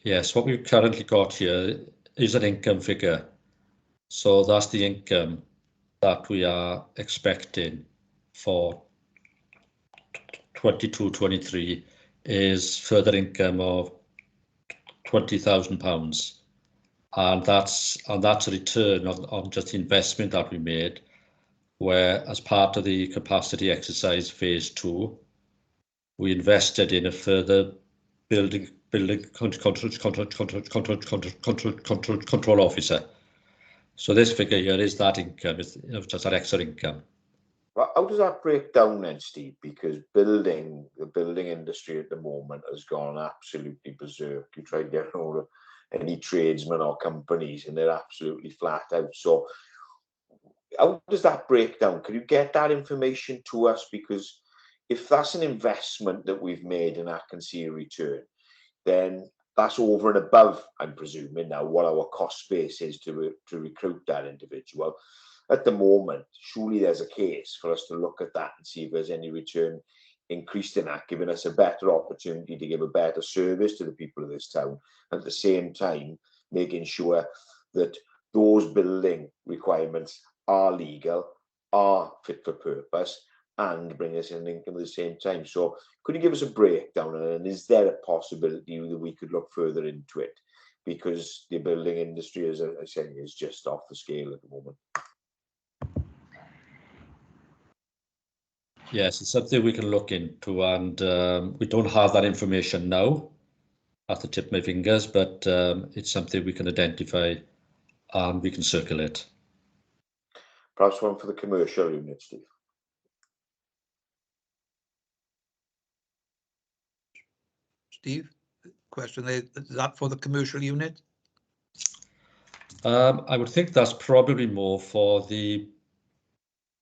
Yes, what we've currently got here is an income figure. So that's the income that we are expecting for 22-23 is further income of £20,000, and that's a return on just the investment that we made, where as part of the capacity exercise phase 2, we invested in a further building control officer. So this figure here is that income, it's just that extra income. Well, how does that break down then, Steve? Because the building industry at the moment has gone absolutely berserk. You try to get hold of any tradesmen or companies and they're absolutely flat out. So how does that break down? Can you get that information to us? Because if that's an investment that we've made and I can see a return, then that's over and above, I'm presuming now, what our cost base is to recruit that individual. At the moment, surely there's a case for us to look at that and see if there's any return increased in that, giving us a better opportunity to give a better service to the people of this town, and at the same time making sure that those building requirements are legal, are fit for purpose, and bring us in income at the same time. So could you give us a breakdown, and is there a possibility that we could look further into it? Because the building industry, as I say, is just off the scale at the moment. Yes, it's something we can look into, and we don't have that information now at the tip of my fingers, but it's something we can identify and we can circulate. Perhaps one for the commercial unit, Steve. Steve, question there, is that for the commercial unit? I would think that's probably more for the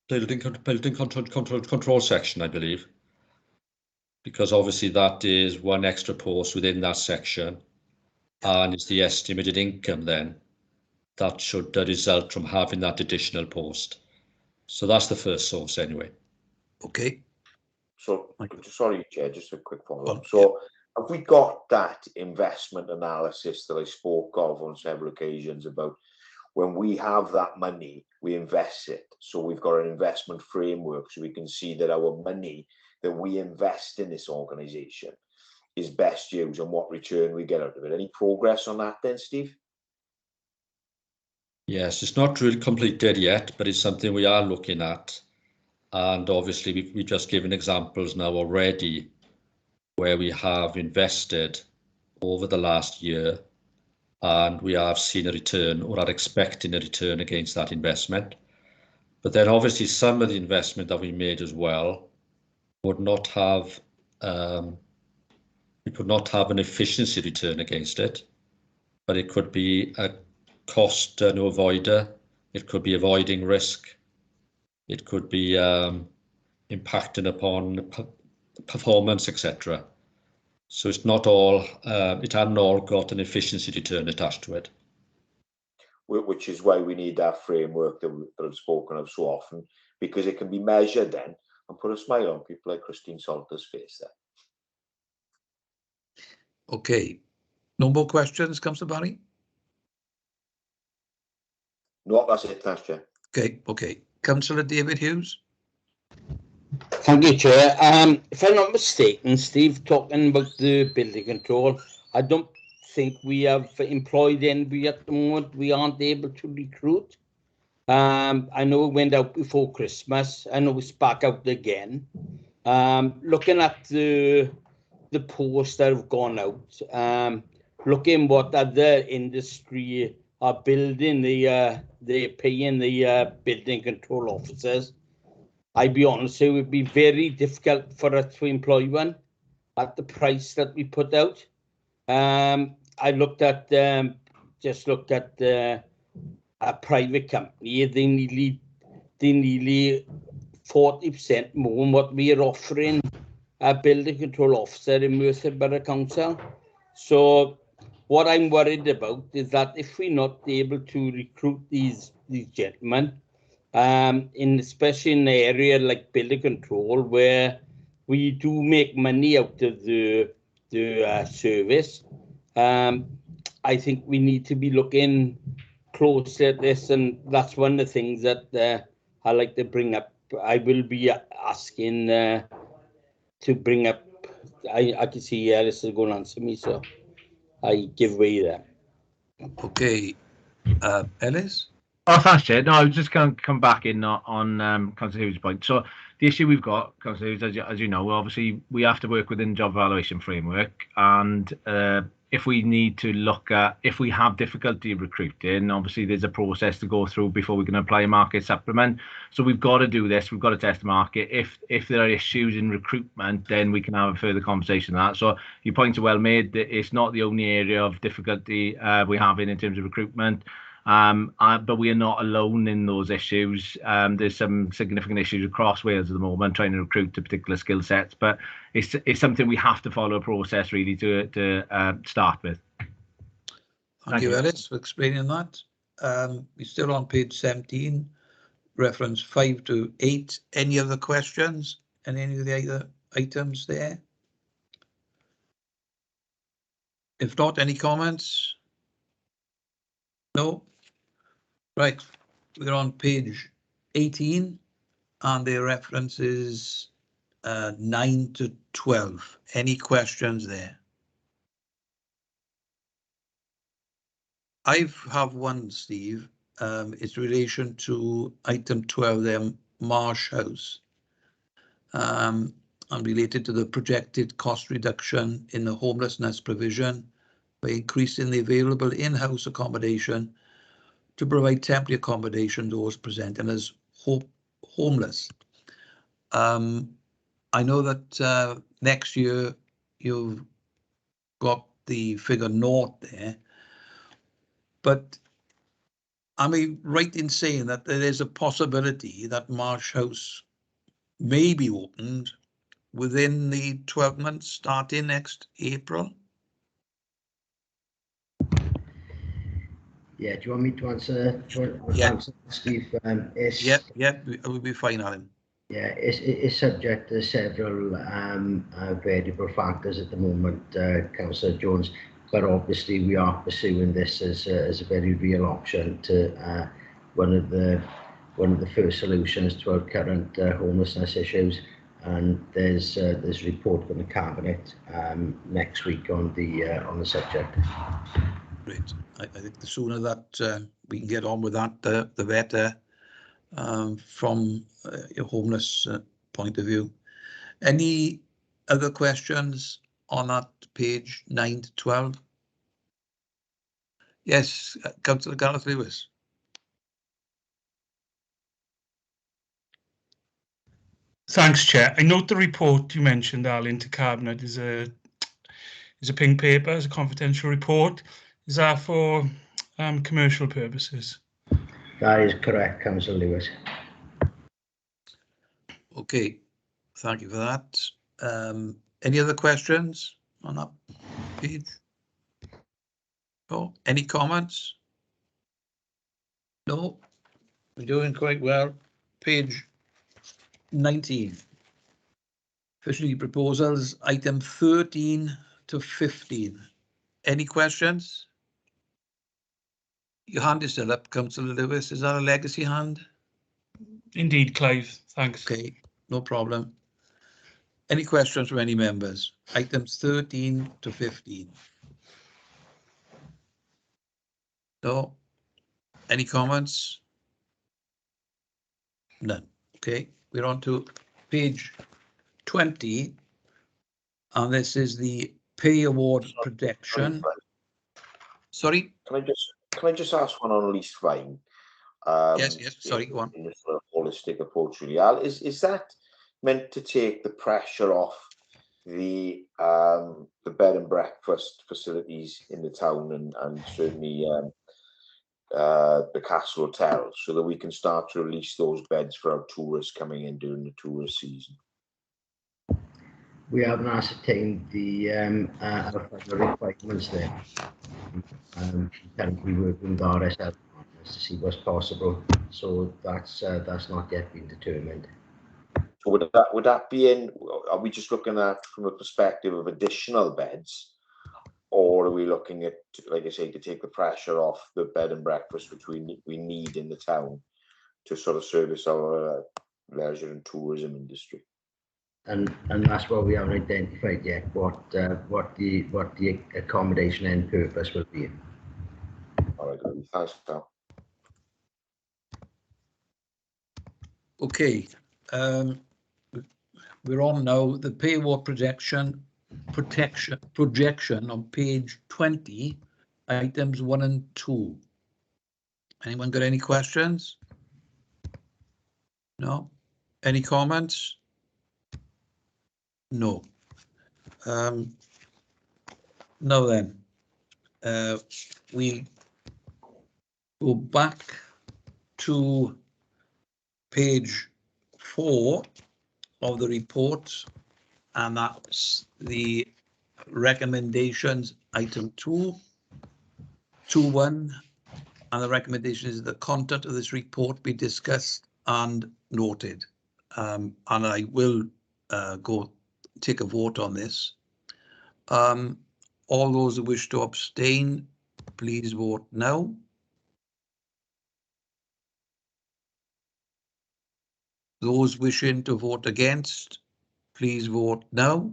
building control section, I believe, because obviously that is one extra post within that section, and it's the estimated income then that should result from having that additional post. So that's the first source anyway. Okay. So, sorry, Chair, just a quick follow-up. So, have we got that investment analysis that I spoke of on several occasions about when we have that money, we invest it? So we've got an investment framework so we can see that our money that we invest in this organisation is best used and what return we get out of it. Any progress on that then, Steve? Yes, it's not really completed yet, but it's something we are looking at. And obviously we've just given examples now already where we have invested over the last year and we have seen a return or are expecting a return against that investment. But then obviously some of the investment that we made as well would not have, we could not have an efficiency return against it, but it could be a cost no avoider, it could be avoiding risk, it could be impacting upon performance, etc. So it's not all, it hadn't all got an efficiency return attached to it. Which is why we need that framework that I've spoken of so often, because it can be measured then and put a smile on people like Christine Salter's face there. Okay. No more questions, Councillor Barry? No, that's it. Thanks, Chair. Okay. Councillor David Hughes? Thank you, Chair. If I'm not mistaken, Steve, talking about the building control, I don't think we have employed anybody at the moment. We aren't able to recruit. I know it went out before Christmas. I know it's back out again. Looking at the posts that have gone out, looking what other industry are building, they're paying the building control officers. I'd be honest, it would be very difficult for us to employ one at the price that we put out. I looked at, just looked at a private company. They nearly 40% more than what we are offering a building control officer in Merthyr Borough Council. So what I'm worried about is that if we're not able to recruit these gentlemen, especially in an area like building control, where we do make money out of the service, I think we need to be looking closely at this, and that's one of the things that I like to bring up. I will be asking to bring up. I can see Alice is going to answer me, so I give way there. Okay. Ellis? Oh, thanks, Chair. No, I was just going to come back in on Councillor Hughes' point. So the issue we've got, Councillor Hughes, as you know, obviously we have to work within job evaluation framework, and if we need to look at, if we have difficulty recruiting, obviously there's a process to go through before we can apply a market supplement. So we've got to do this. We've got to test the market. If there are issues in recruitment, then we can have a further conversation on that. So your points are well made. It's not the only area of difficulty we have in terms of recruitment. But we are not alone in those issues. There's some significant issues across Wales at the moment trying to recruit to particular skill sets, but it's something we have to follow a process really to start with. Thank you, Ellis, for explaining that. We're still on page 17, reference 5 to 8. Any other questions on any of the other items there? If not, any comments? No? Right, we're on page 18, and their references 9 to 12. Any questions there? I have one, Steve. It's relation to item 12 there, Marsh House. And related to the projected cost reduction in the homelessness provision by increasing the available in-house accommodation to provide temporary accommodation to those presenting as homeless. I know that next year you've got the figure 0 there, but am I right in saying that there is a possibility that Marsh House may be opened within the 12 months starting next April? Yeah, do you want me to answer, Steve? It would be fine, Alan. Yeah, it's subject to several variable factors at the moment, Councillor Jones, but obviously we are pursuing this as a very real option to one of the first solutions to our current homelessness issues. And there's a report from the Cabinet next week on the subject. Great. I think the sooner that we can get on with that, the better, from a homeless point of view. Any other questions on that page 9 to 12? Yes, Councillor Gareth Lewis. Thanks, Chair. I note the report you mentioned, Alan, to Cabinet is a pink paper, is a confidential report. Is that for commercial purposes? That is correct, Councillor Lewis. Okay, thank you for that. Any other questions on that page? Oh, any comments? No, we're doing quite well. Page 19. Officially proposals, item 13 to 15. Any questions? Your hand is still up, Councillor Lewis. Is that a legacy hand? Indeed, Clive. Thanks. Okay, no problem. Any questions from any members? Items 13 to 15. No? Any comments? None. Okay, we're on to page 20. And this is the pay award protection. Sorry? Can I just ask one on lease fine? Yes, sorry, go on. In this sort of holistic approach, really. Is that meant to take the pressure off the bed and breakfast facilities in the town and certainly the Castle Hotel, so that we can start to release those beds for our tourists coming in during the tourist season? We haven't ascertained the requirements there. Currently working with RSL to see what's possible, so that's not yet been determined. So would that be in? Are we just looking at from a perspective of additional beds, or are we looking at, like I say, to take the pressure off the bed and breakfast which we need in the town to sort of service our leisure and tourism industry? And that's what we haven't identified yet, what the accommodation end purpose will be. All right, thanks, Carl. Okay, we're on now the pay award projection on page 20, items 1 and 2. Anyone got any questions? No? Any comments? No. Now then, we go back to page 4 of the report, and that's the recommendations, item 2.1, and the recommendation is the content of this report be discussed and noted. And I will go take a vote on this. All those who wish to abstain, please vote no. Those wishing to vote against, please vote no.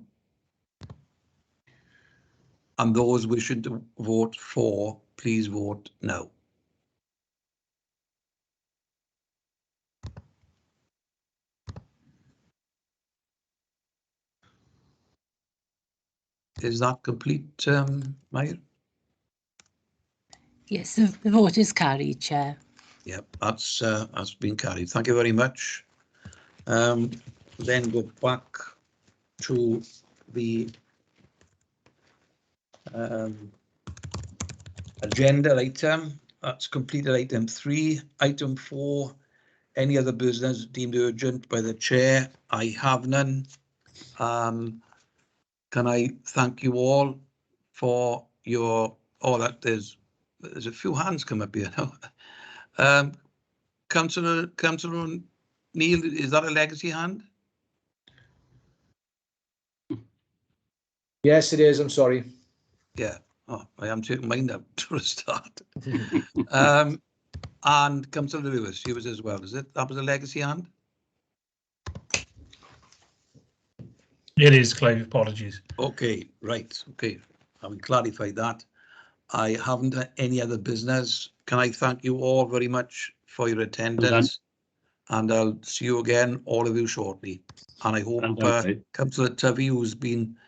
And those wishing to vote for, please vote no. Is that complete, Mayor? Yes, the vote is carried, Chair. Yep, that's been carried. Thank you very much. Then go back to the agenda item. That's completed item 3. Item 4, any other business deemed urgent by the chair? I have none. Can I thank you all for your, there's a few hands come up here now. Councillor Neil, is that a legacy hand? Yes, it is. I'm sorry. Yeah. Oh, I am taking mine up to a start. And Councillor Lewis, he was as well, is it? That was a legacy hand? It is, Clive. Apologies. Okay, right. Okay, having clarified that, I haven't any other business. Can I thank you all very much for your attendance? And I'll see you again, all of you, shortly. And I hope Councillor Tovey, who's been